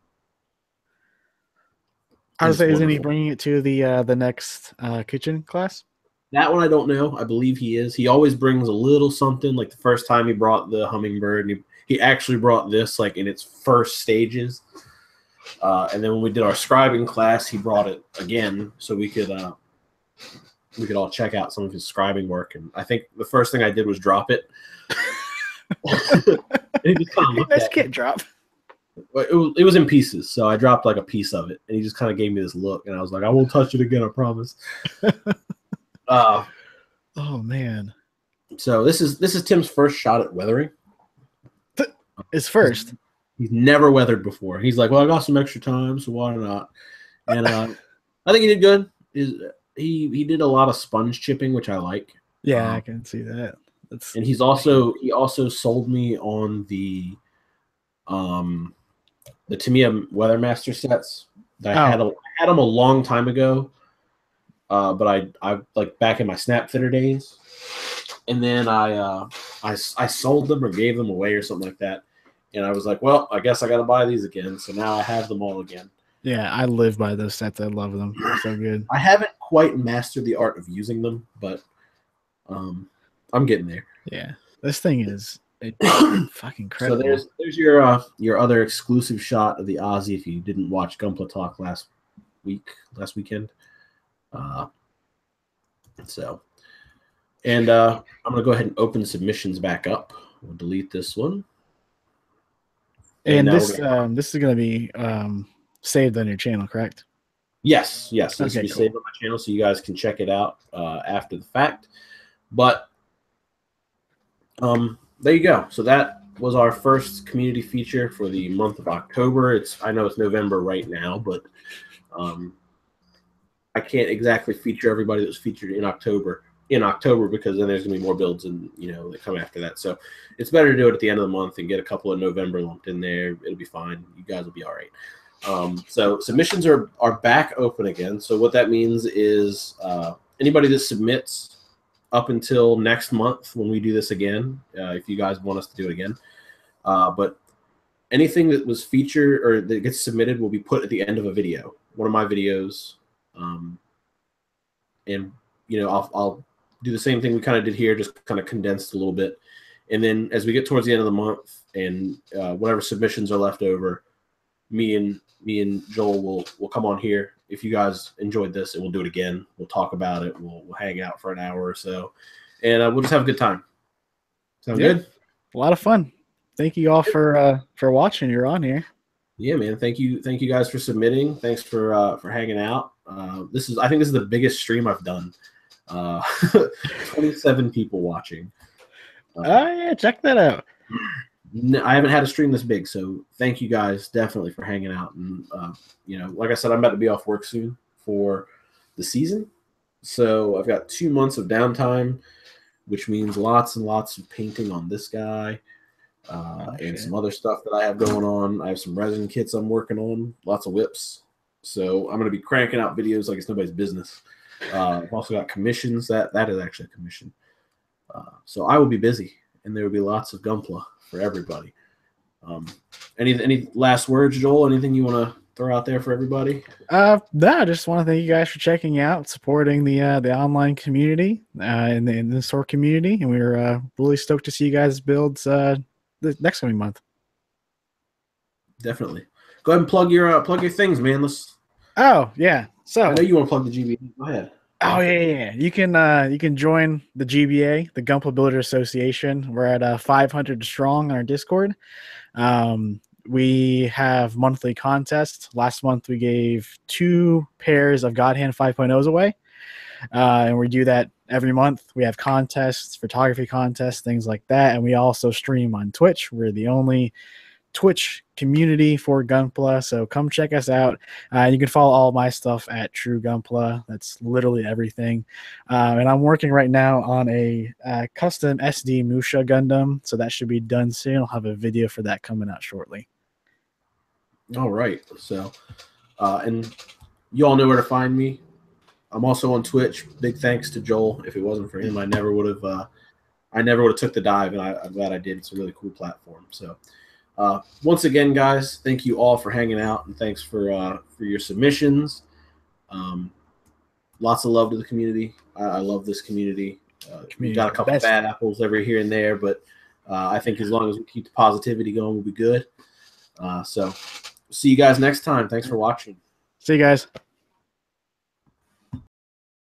Speaker 3: I would say, isn't he bringing it to the next kitchen class?
Speaker 1: That one I don't know. I believe he is. He always brings a little something. Like the first time he brought the hummingbird, and he actually brought this like in its first stages. And then when we did our scribing class, he brought it again so we could all check out some of his scribing work. And I think the first thing I did was drop it. He just kind of looked at
Speaker 3: can't drop.
Speaker 1: It was in pieces, so I dropped like a piece of it, and he just kind of gave me this look, and I was like, "I won't touch it again, I promise."
Speaker 3: Oh man!
Speaker 1: So this is Tim's first shot at weathering.
Speaker 3: His first.
Speaker 1: He's never weathered before. He's like, "Well, I got some extra time, so why not?" And I think he did good. He did a lot of sponge chipping, which I like.
Speaker 3: Yeah, I can see that.
Speaker 1: And he also sold me on the Tamiya Weathermaster sets that I had them a long time ago, but I like back in my Snapfitter days, and then I sold them or gave them away or something like that, and I was like, well, I guess I got to buy these again, so now I have them all again.
Speaker 3: Yeah, I live by those sets. I love them. They're so good.
Speaker 1: I haven't quite mastered the art of using them, but I'm getting there.
Speaker 3: Yeah, this thing is fucking incredible.
Speaker 1: So there's your other exclusive shot of the Ozzy if you didn't watch Gunpla Talk last weekend. I'm gonna go ahead and open submissions back up. We'll delete this one.
Speaker 3: And this is gonna be saved on your channel, correct?
Speaker 1: Yes. This will be
Speaker 3: cool.
Speaker 1: saved on my channel so you guys can check it out after the fact. But there you go. So that was our first community feature for the month of October. I know it's November right now, but I can't exactly feature everybody that was featured in October. in October, because then there's gonna be more builds and that come after that. So it's better to do it at the end of the month and get a couple of November lumped in there. It'll be fine. You guys will be all right. So submissions are back open again. So what that means is anybody that submits up until next month when we do this again, if you guys want us to do it again, but anything that was featured or that gets submitted will be put at the end of a video, one of my videos, and I'll do the same thing we kind of did here, just kind of condensed a little bit. And then as we get towards the end of the month and whatever submissions are left over, me and Joel will come on here if you guys enjoyed this, and we'll do it again. We'll talk about it. We'll hang out for an hour or so, and we'll just have a good time. Sound good?
Speaker 3: A lot of fun. Thank you all for watching. You're on here.
Speaker 1: Yeah, man. Thank you guys for submitting. Thanks for hanging out. I think this is the biggest stream I've done. 27 people watching.
Speaker 3: Yeah, check that out.
Speaker 1: No, I haven't had a stream this big, so thank you guys definitely for hanging out. And like I said, I'm about to be off work soon for the season, so I've got 2 months of downtime, which means lots and lots of painting on this guy, and some other stuff that I have going on. I have some resin kits I'm working on, lots of whips, so I'm going to be cranking out videos like it's nobody's business. I've also got commissions. That is actually a commission, so I will be busy, and there will be lots of Gunpla for everybody. Any last words, Joel? Anything you want to throw out there for everybody?
Speaker 3: No, I just want to thank you guys for checking out, supporting the online community and the store community, and we're really stoked to see you guys builds the next coming month.
Speaker 1: Definitely. Go ahead and plug your things, man.
Speaker 3: Oh yeah. So
Speaker 1: I know you want to plug the GBA. Go ahead.
Speaker 3: Oh yeah. You can join the GBA, the Gunpla Builder Association. We're at 500 strong on our Discord. We have monthly contests. Last month we gave 2 pairs of God Hand 5.0s away, and we do that every month. We have contests, photography contests, things like that, and we also stream on Twitch. We're the only Twitch community for Gunpla, so come check us out. You can follow all my stuff at TrueGunpla. That's literally everything. And I'm working right now on a custom SD Musha Gundam, so that should be done soon. I'll have a video for that coming out shortly.
Speaker 1: All right. So, and you all know where to find me. I'm also on Twitch. Big thanks to Joel. If it wasn't for him, I never would have took the dive, and I'm glad I did. It's a really cool platform. So. Once again, guys, thank you all for hanging out, and thanks for your submissions. Lots of love to the community. I love this community. We've got a couple bad apples every here and there, but I think as long as we keep the positivity going, we'll be good. So see you guys next time. Thanks for watching.
Speaker 3: See you guys.